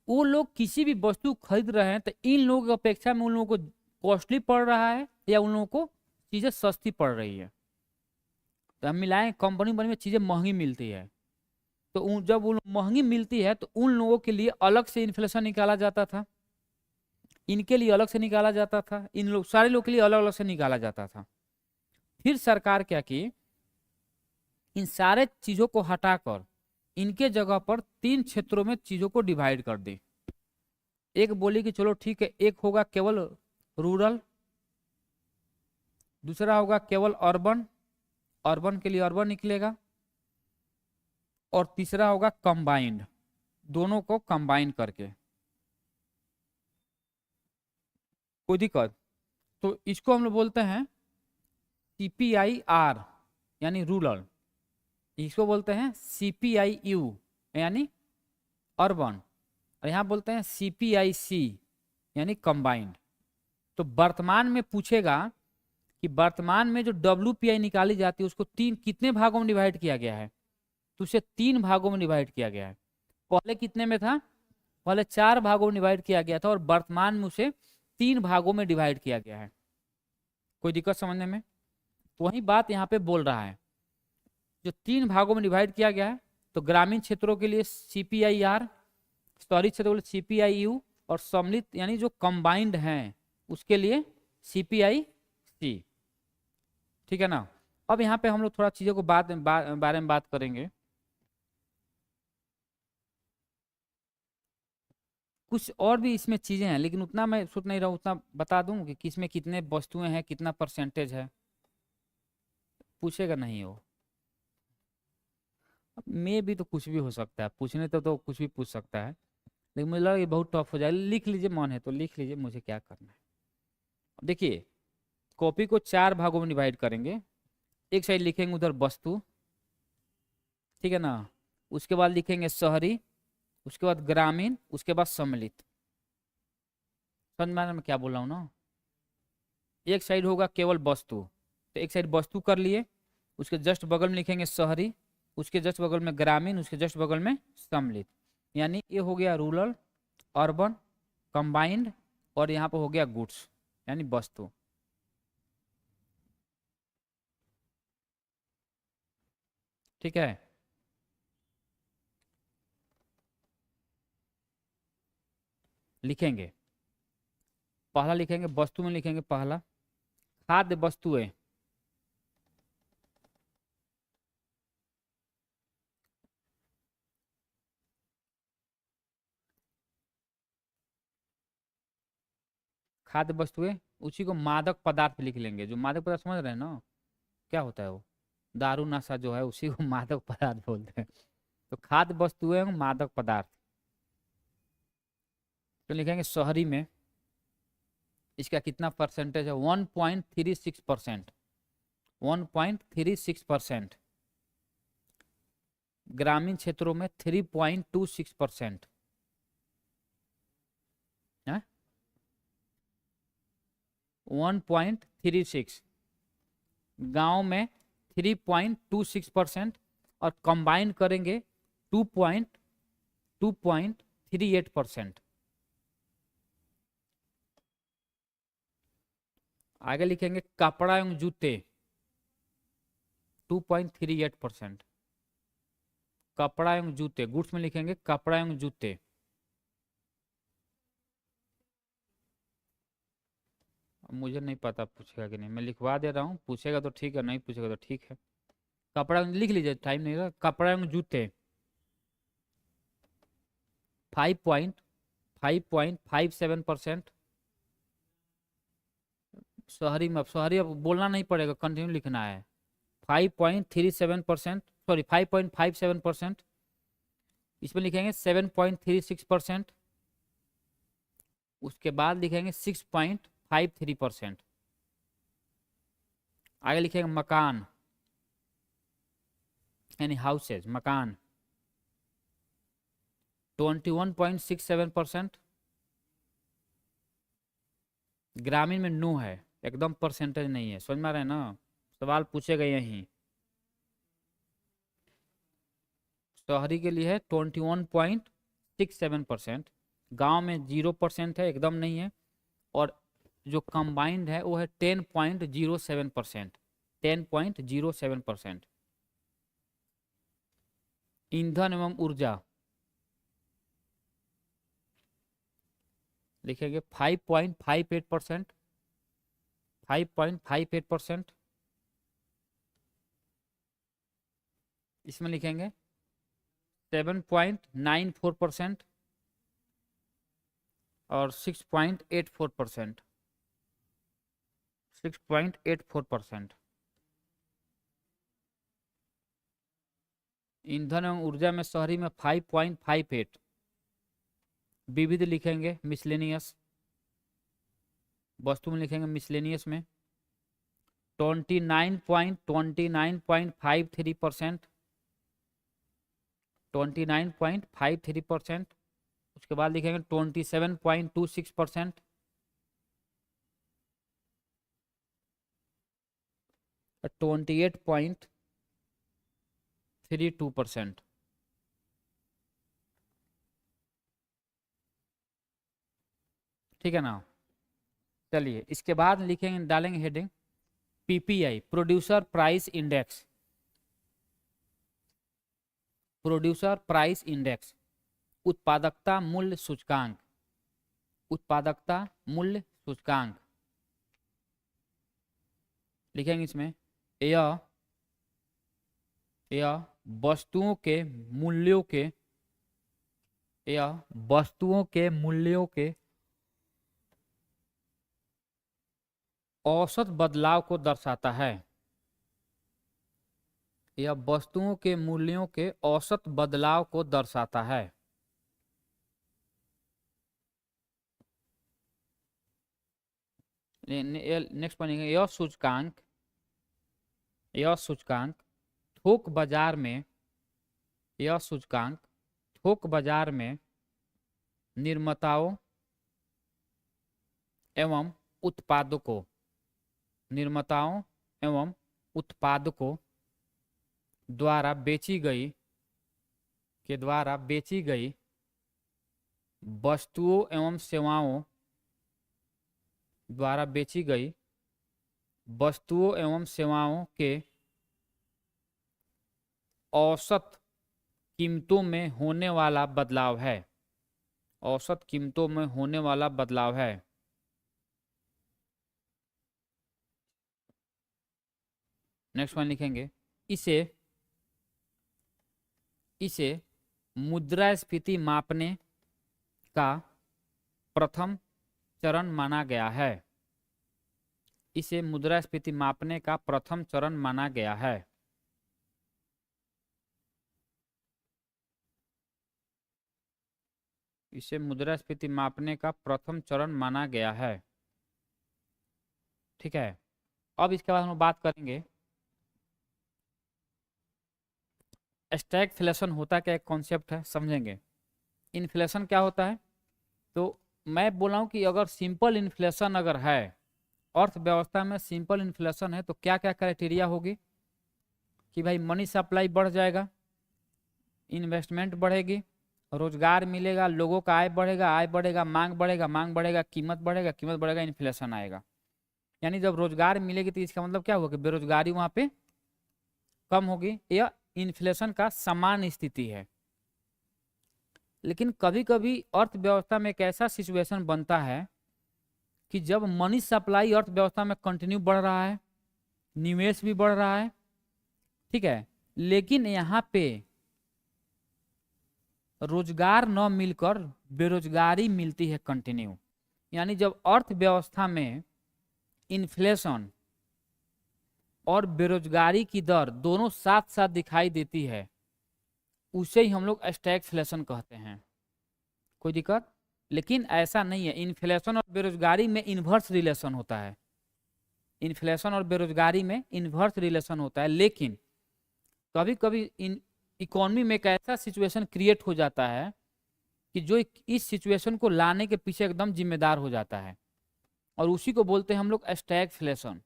वो लोग किसी भी वस्तु खरीद रहे हैं तो इन लोगों की अपेक्षा में उन लोगों को कॉस्टली पड़ रहा है या उन लोगों को चीजें सस्ती पड़ रही है। तो हम मिलाएं, कंपनी बनी में चीजें महंगी मिलती है, तो जब उन महंगी मिलती है तो उन लोगों के लिए अलग से इन्फ्लेशन निकाला जाता था, इनके लिए अलग से निकाला जाता था, इन लोग सारे लोग के लिए अलग अलग से निकाला जाता था। फिर सरकार क्या की, इन सारे चीजों को हटाकर इनके जगह पर 3 क्षेत्रों में चीजों को डिवाइड कर दी। एक बोली कि चलो ठीक है, एक होगा केवल रूरल, दूसरा होगा केवल अर्बन, अर्बन के लिए अर्बन निकलेगा, और तीसरा होगा कंबाइंड, दोनों को कंबाइन करके। कोई दिक्कत? तो इसको हम लोग बोलते हैं CPIR यानी रूरल, इसको बोलते हैं CPIU यानी अर्बन, और यहाँ बोलते हैं CPIC यानी कंबाइंड। तो वर्तमान में पूछेगा कि वर्तमान में जो WPI निकाली जाती है उसको कितने भागों में डिवाइड किया गया है, तो उसे 3 भागों में डिवाइड किया गया है। पहले कितने में था? पहले 4 भागों में डिवाइड किया गया था, और वर्तमान में उसे 3 भागों में डिवाइड किया गया है। कोई दिक्कत समझने में? तो वही बात यहाँ पे बोल रहा है, जो 3 भागों में डिवाइड किया गया है, तो ग्रामीण क्षेत्रों के लिए CPIR, शहरी क्षेत्रों के लिए CPIU, और सम्मिलित यानी जो कंबाइंड हैं उसके लिए CPIC। ठीक है ना? अब यहाँ पे हम लोग थोड़ा चीजों को बारे में बात करेंगे। कुछ और भी इसमें चीजें हैं, लेकिन उतना मैं सोच नहीं रहा हूँ, उतना बता दूं कि किसमें कितने वस्तुएं हैं, कितना परसेंटेज है, पूछेगा नहीं वो। में भी तो कुछ भी हो सकता है, पूछने तो कुछ भी पूछ सकता है, लेकिन मुझे लगा कि बहुत टफ हो जाए। लिख लीजिए, मन है तो लिख लीजिए, मुझे क्या करना है। देखिए, कॉपी को 4 भागों में डिवाइड करेंगे। एक साइड लिखेंगे उधर वस्तु, ठीक है ना, उसके बाद लिखेंगे शहरी, उसके बाद ग्रामीण, उसके बाद सम्मिलित। समझ में मैं क्या बोल रहा हूँ ना? एक साइड होगा केवल वस्तु, तो एक साइड वस्तु कर लिए, उसके जस्ट बगल में लिखेंगे शहरी, उसके जस्ट बगल में ग्रामीण, उसके जस्ट बगल में सम्मिलित। यानी ये हो गया रूरल, अर्बन, कंबाइंड, और यहाँ पर हो गया गुड्स यानी वस्तु। ठीक है? लिखेंगे, पहला लिखेंगे वस्तु में, लिखेंगे पहला खाद्य वस्तुएं, खाद्य वस्तुएं, उसी को मादक पदार्थ लिख लेंगे। जो मादक पदार्थ समझ रहे हैं ना, क्या होता है वो? दारू नशा जो है उसी को मादक पदार्थ बोलते हैं। तो खाद्य वस्तुएं एवं मादक पदार्थ, तो लिखेंगे शहरी में इसका कितना परसेंटेज है? 1.36%, 1.36%। ग्रामीण क्षेत्रों में 3.26%। 1.36, गांव में 3.26% और कंबाइन करेंगे 2.38%। आगे लिखेंगे कपड़ा एवं जूते 2.38%। कपड़ा एवं जूते, गुड्स में लिखेंगे कपड़ा एवं जूते। मुझे नहीं पता पूछेगा कि नहीं, मैं लिखवा दे रहा हूँ, पूछेगा तो ठीक है, नहीं पूछेगा तो ठीक है। कपड़ा लिख लीजिए, टाइम नहीं रहा। कपड़ा एवं जूते 5.57%। शहरी में, शहरी अब बोलना नहीं पड़ेगा, कंटिन्यू लिखना है। 5.37%, सॉरी 5.57%। इसमें लिखेंगे 7.36%। उसके बाद लिखेंगे 6.53%। आगे लिखेंगे मकान यानी हाउसेज, मकान 21.67%। ग्रामीण में नो है, एकदम परसेंटेज नहीं है, समझ में आ रहा है ना, सवाल पूछेगा यही। शहरी के लिए है 21.67%, गांव में 0% है, एकदम नहीं है। और जो कंबाइंड है वो है 10.07%। 10.07%। ईंधन एवं ऊर्जा लिखेंगे 5.58%। 5.58%। इसमें लिखेंगे 7.94% और 6.84%। 6.84%। ईंधन एवं ऊर्जा में शहरी में 5.58। विविध लिखेंगे मिसलेनियस, वस्तु में लिखेंगे मिसलेनियस में 29.53%। 29.53%। उसके बाद लिखेंगे 27.26%। 28.32%। ठीक है ना। चलिए इसके बाद लिखेंगे, डालेंगे heading PPI, producer price index. Producer price index, उत्पादकता मूल्य सूचकांक। उत्पादकता मूल्य सूचकांक लिखेंगे इसमें यह वस्तुओं के मूल्यों के, यह वस्तुओं के मूल्यों के औसत बदलाव को दर्शाता है। यह वस्तुओं के मूल्यों के औसत बदलाव को दर्शाता है। नेक्स्ट पढ़ेंगे यह सूचकांक थोक बाजार में, यह सूचकांक थोक बाजार में निर्माताओं एवं उत्पादकों, निर्माताओं एवं उत्पादकों द्वारा बेची गई वस्तुओं एवं सेवाओं, द्वारा बेची गई वस्तुओं एवं सेवाओं के औसत कीमतों में होने वाला बदलाव है। औसत कीमतों में होने वाला बदलाव है। नेक्स्ट वन लिखेंगे इसे मुद्रास्फीति मापने का प्रथम चरण माना गया है। इसे मुद्रास्फीति मापने का प्रथम चरण माना गया है। इसे मुद्रास्फीति मापने का प्रथम चरण माना गया है। ठीक है। अब इसके बाद हम बात करेंगे स्टैगफ्लेशन होता क्या, एक कॉन्सेप्ट है, समझेंगे। इन्फ्लेशन क्या होता है, तो मैं बोला हूँ कि अगर सिंपल इन्फ्लेशन अगर है, अर्थव्यवस्था में सिंपल इन्फ्लेशन है, तो क्या क्या क्राइटेरिया होगी कि भाई मनी सप्लाई बढ़ जाएगा, इन्वेस्टमेंट बढ़ेगी, रोजगार मिलेगा, लोगों का आय बढ़ेगा, आय बढ़ेगा, मांग बढ़ेगा, मांग बढ़ेगा, कीमत बढ़ेगा, कीमत बढ़ेगा, इन्फ्लेशन आएगा। यानी जब रोजगार मिलेगी तो इसका मतलब क्या होगा, बेरोजगारी वहां पे कम होगी। यह इन्फ्लेशन का सामान्य स्थिति है। लेकिन कभी कभी अर्थव्यवस्था में एक ऐसा सिचुएशन बनता है कि जब मनी सप्लाई अर्थव्यवस्था में कंटिन्यू बढ़ रहा है, निवेश भी बढ़ रहा है, ठीक है, लेकिन यहाँ पे रोजगार न मिलकर बेरोजगारी मिलती है कंटिन्यू। यानी जब अर्थव्यवस्था में इन्फ्लेशन और बेरोजगारी की दर दोनों साथ साथ दिखाई देती है, उसे ही हम लोग स्टैगफ्लेशन कहते हैं। कोई दिक्कत? लेकिन ऐसा नहीं है, इन्फ्लेशन और बेरोजगारी में इन्वर्स रिलेशन होता है, इन्फ्लेशन और बेरोजगारी में इन्वर्स रिलेशन होता है। लेकिन कभी कभी इन इकोनॉमी में एक ऐसा सिचुएशन क्रिएट हो जाता है कि जो इस सिचुएशन को लाने के पीछे एकदम जिम्मेदार हो जाता है, और उसी को बोलते हैं हम लोग स्टैगफ्लेशन।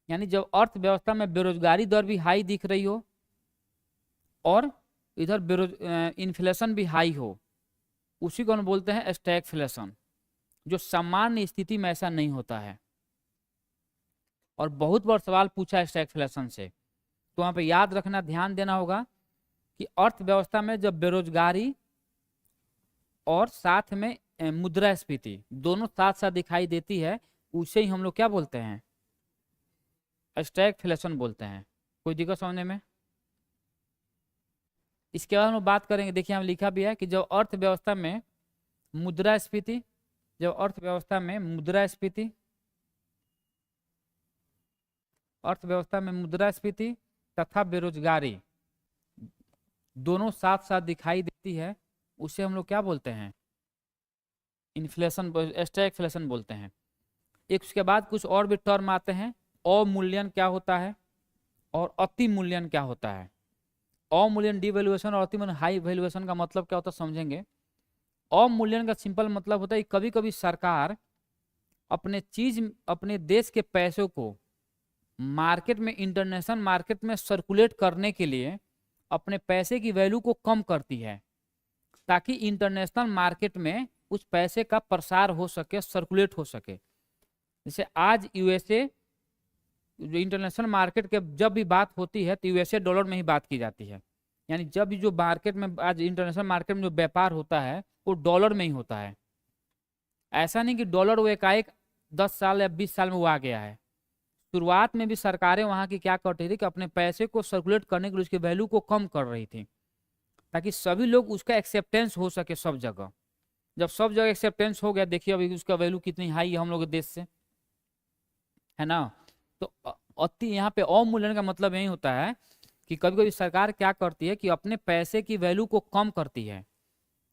यानी जब अर्थव्यवस्था में बेरोजगारी दर भी हाई दिख रही हो और इधर इन्फ्लेशन भी हाई हो, उसी को हम बोलते हैं स्टैगफ्लेशन, जो सामान्य स्थिति में ऐसा नहीं होता है। और बहुत बार सवाल पूछा है स्टैगफ्लेशन से, तो वहां पे याद रखना, ध्यान देना होगा कि अर्थव्यवस्था में जब बेरोजगारी और साथ में मुद्रास्फीति दोनों साथ साथ दिखाई देती है, उसे ही हम लोग क्या बोलते हैं, स्टैगफ्लेशन बोलते हैं। कोई दिक्कत समझने में? इसके बाद हम बात करेंगे, देखिए हम लिखा भी है कि जब अर्थव्यवस्था में मुद्रास्फीति, जब अर्थव्यवस्था में मुद्रास्फीति, अर्थव्यवस्था में मुद्रास्फीति तथा बेरोजगारी दोनों साथ साथ दिखाई देती है, उसे हम लोग क्या बोलते हैं, इन्फ्लेशन, स्टैगफ्लेशन बोलते हैं। एक उसके बाद कुछ और भी टर्म आते हैं, अवमूल्यन क्या होता है और अति मूल्यन क्या होता है। अवमूल्यन डिवैल्यूएशन और अति मूल्यन हाई वैल्यूएशन का मतलब क्या होता है, समझेंगे। अवमूल्यन का सिंपल मतलब होता है कभी कभी सरकार अपने देश के पैसों को मार्केट में, इंटरनेशनल मार्केट में सर्कुलेट करने के लिए अपने पैसे की वैल्यू को कम करती है, ताकि इंटरनेशनल मार्केट में उस पैसे का प्रसार हो सके, सर्कुलेट हो सके। जैसे आज यूएसए, जो इंटरनेशनल मार्केट के जब भी बात होती है तो यूएसए डॉलर में ही बात की जाती है। यानी जब भी जो मार्केट में आज इंटरनेशनल मार्केट में जो व्यापार होता है वो डॉलर में ही होता है। ऐसा नहीं कि डॉलर वो एकाएक 10 साल या 20 साल में वो आ गया है। शुरुआत में भी सरकारें वहां की क्या करती थी कि अपने पैसे को सर्कुलेट करने के लिए उसकी वैल्यू को कम कर रही थी, ताकि सभी लोग उसका एक्सेप्टेंस हो सके सब जगह। जब सब जगह एक्सेप्टेंस हो गया, देखिए अभी उसका वैल्यू कितनी हाई है हम लोग के देश से, है ना। तो अति यहाँ पे अवमूल्यन का मतलब यही होता है कि कभी कभी सरकार क्या करती है कि अपने पैसे की वैल्यू को कम करती है।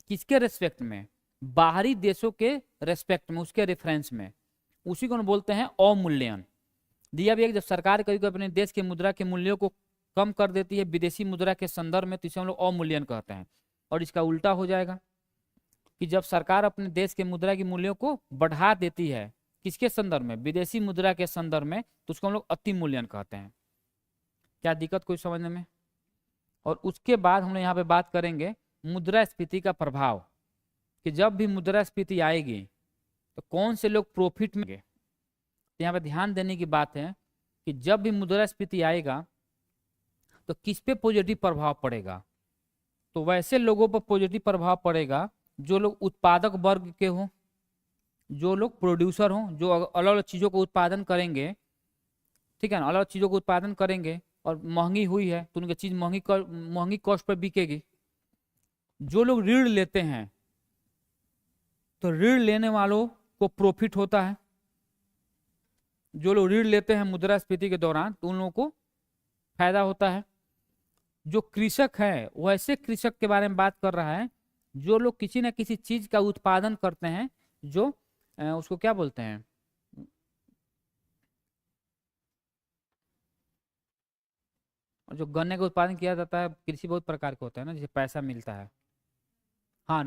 किसके रेस्पेक्ट में? बाहरी देशों के रेस्पेक्ट में, उसके रेफरेंस में। उसी को बोलते हैं अवमूल्यन। दिया भी है कि जब सरकार कभी कभी अपने देश के मुद्रा के मूल्यों को कम कर देती है विदेशी मुद्रा के संदर्भ में, तो इसे हम लोग अवमूल्यन कहते हैं। और इसका उल्टा हो जाएगा कि जब सरकार अपने देश के मुद्रा की मूल्यों को बढ़ा देती है, किसके संदर्भ में? विदेशी मुद्रा के संदर्भ में, तो उसको हम लोग अति मूल्यन कहते हैं। क्या दिक्कत कोई समझने में? और उसके बाद हम लोग यहाँ पे बात करेंगे मुद्रास्फीति का प्रभाव, कि जब भी मुद्रास्फीति आएगी तो कौन से लोग प्रॉफिट में। तो यहाँ पे ध्यान देने की बात है कि जब भी मुद्रास्फीति आएगा तो किस पे पॉजिटिव प्रभाव पड़ेगा? तो वैसे लोगों पर पॉजिटिव प्रभाव पड़ेगा जो लोग उत्पादक वर्ग के हों, जो लोग प्रोड्यूसर हों, जो अलग अलग चीजों को उत्पादन करेंगे, ठीक है ना, अलग अलग चीजों को उत्पादन करेंगे और महंगी हुई है तो उनकी चीज महंगी कॉस्ट पर बिकेगी। जो लोग ऋण लेते हैं तो ऋण लेने वालों को प्रॉफिट होता है। जो लोग ऋण लेते हैं मुद्रास्फीति के दौरान तो उन लोगों को फायदा होता है। जो कृषक है, वैसे कृषक के बारे में बात कर रहा है जो लोग किसी न किसी चीज का उत्पादन करते हैं, जो उसको क्या बोलते हैं, और जो गन्ने का उत्पादन किया जाता है, कृषि बहुत प्रकार के होता है ना, जैसे पैसा मिलता है। हाँ,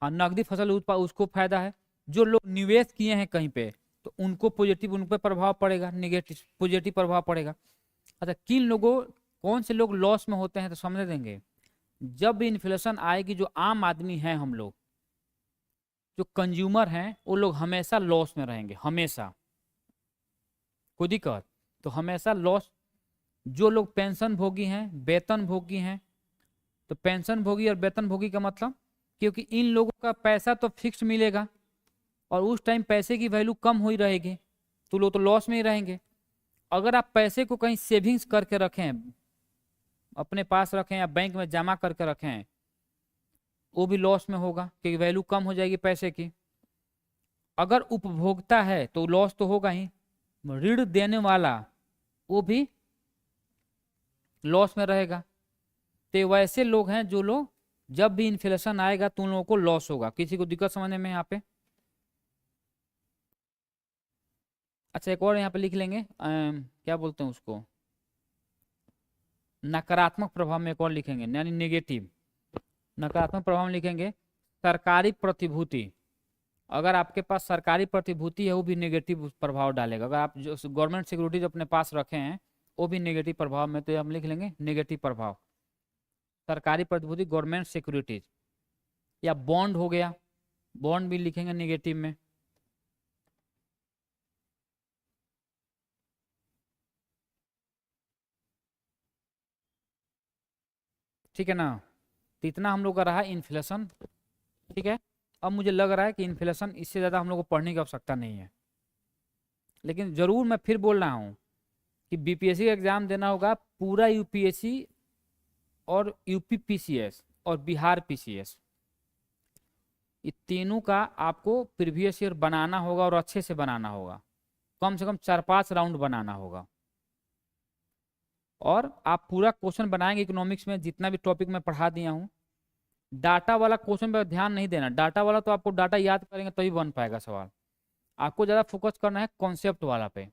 हाँ, नकदी फसल उसको फायदा है। जो लोग निवेश किए हैं कहीं पे, तो उनको पॉजिटिव, उन पर प्रभाव पड़ेगा, निगेटिव पॉजिटिव प्रभाव पड़ेगा। अच्छा, किन लोगों, कौन से लोग लॉस में होते हैं, तो समझ देंगे। जब भी इन्फ्लेशन आएगी, जो आम आदमी है, हम लोग जो कंज्यूमर हैं, वो लोग हमेशा लॉस में रहेंगे, हमेशा। कोई दिक्कत, तो हमेशा लॉस। जो लोग पेंशन भोगी हैं, वेतन भोगी हैं, तो पेंशन भोगी और वेतन भोगी का मतलब, क्योंकि इन लोगों का पैसा तो फिक्स मिलेगा, और उस टाइम पैसे की वैल्यू कम हुई रहेगी, तो लोग तो लॉस में ही रहेंगे। अगर आप पैसे को कहीं सेविंग्स करके रखें, अपने पास रखें या बैंक में जमा करके रखें, वो भी लॉस में होगा, क्योंकि वैल्यू कम हो जाएगी पैसे की। अगर उपभोक्ता है तो लॉस तो होगा ही, ऋण देने वाला वो भी लॉस में रहेगा। तो वैसे लोग हैं जो लोग, जब भी इन्फ्लेशन आएगा तो उन लोगों को लॉस होगा। किसी को दिक्कत समझने में यहाँ पे? अच्छा, एक और यहाँ पे लिख लेंगे, क्या बोलते हैं उसको, नकारात्मक प्रभाव में एक और लिखेंगे, यानी नेगेटिव। नकारात्मक प्रभाव में लिखेंगे सरकारी प्रतिभूति। अगर आपके पास सरकारी प्रतिभूति है, वो भी नेगेटिव प्रभाव डालेगा। अगर आप जो गवर्नमेंट सिक्योरिटीज अपने पास रखे हैं, वो भी नेगेटिव प्रभाव में, तो हम लिख लेंगे नेगेटिव प्रभाव। सरकारी प्रतिभूति, गवर्नमेंट सिक्योरिटीज, या बॉन्ड हो गया, बॉन्ड भी लिखेंगे नेगेटिव में। ठीक है ना? तो इतना हम लोग का रहा इन्फ्लेशन। ठीक है, अब मुझे लग रहा है कि इन्फ्लेशन, इससे ज़्यादा हम लोग को पढ़ने की आवश्यकता नहीं है। लेकिन ज़रूर मैं फिर बोल रहा हूँ कि बीपीएससी का एग्जाम देना होगा, पूरा यूपीएससी और यूपी पीसीएस और बिहार पीसीएस, ये तीनों का आपको प्रीवियस ईयर बनाना होगा, और अच्छे से बनाना होगा। कम से कम 4-5 राउंड बनाना होगा। और आप पूरा क्वेश्चन बनाएंगे इकोनॉमिक्स में, जितना भी टॉपिक मैं पढ़ा दिया हूँ। डाटा वाला क्वेश्चन पर ध्यान नहीं देना। डाटा वाला तो आपको डाटा याद करेंगे तभी बन पाएगा सवाल। आपको ज़्यादा फोकस करना है कॉन्सेप्ट वाला पे,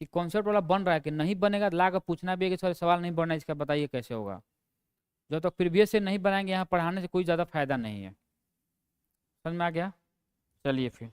कि कॉन्सेप्ट वाला बन रहा है कि नहीं बनेगा। ला कर पूछना भी है कि सर सवाल नहीं बनना है, इसका बताइए कैसे होगा। जब तक प्रीवियस से नहीं बनाएंगे, यहाँ पढ़ाने से कोई ज़्यादा फायदा नहीं है। समझ में आ गया? चलिए फिर।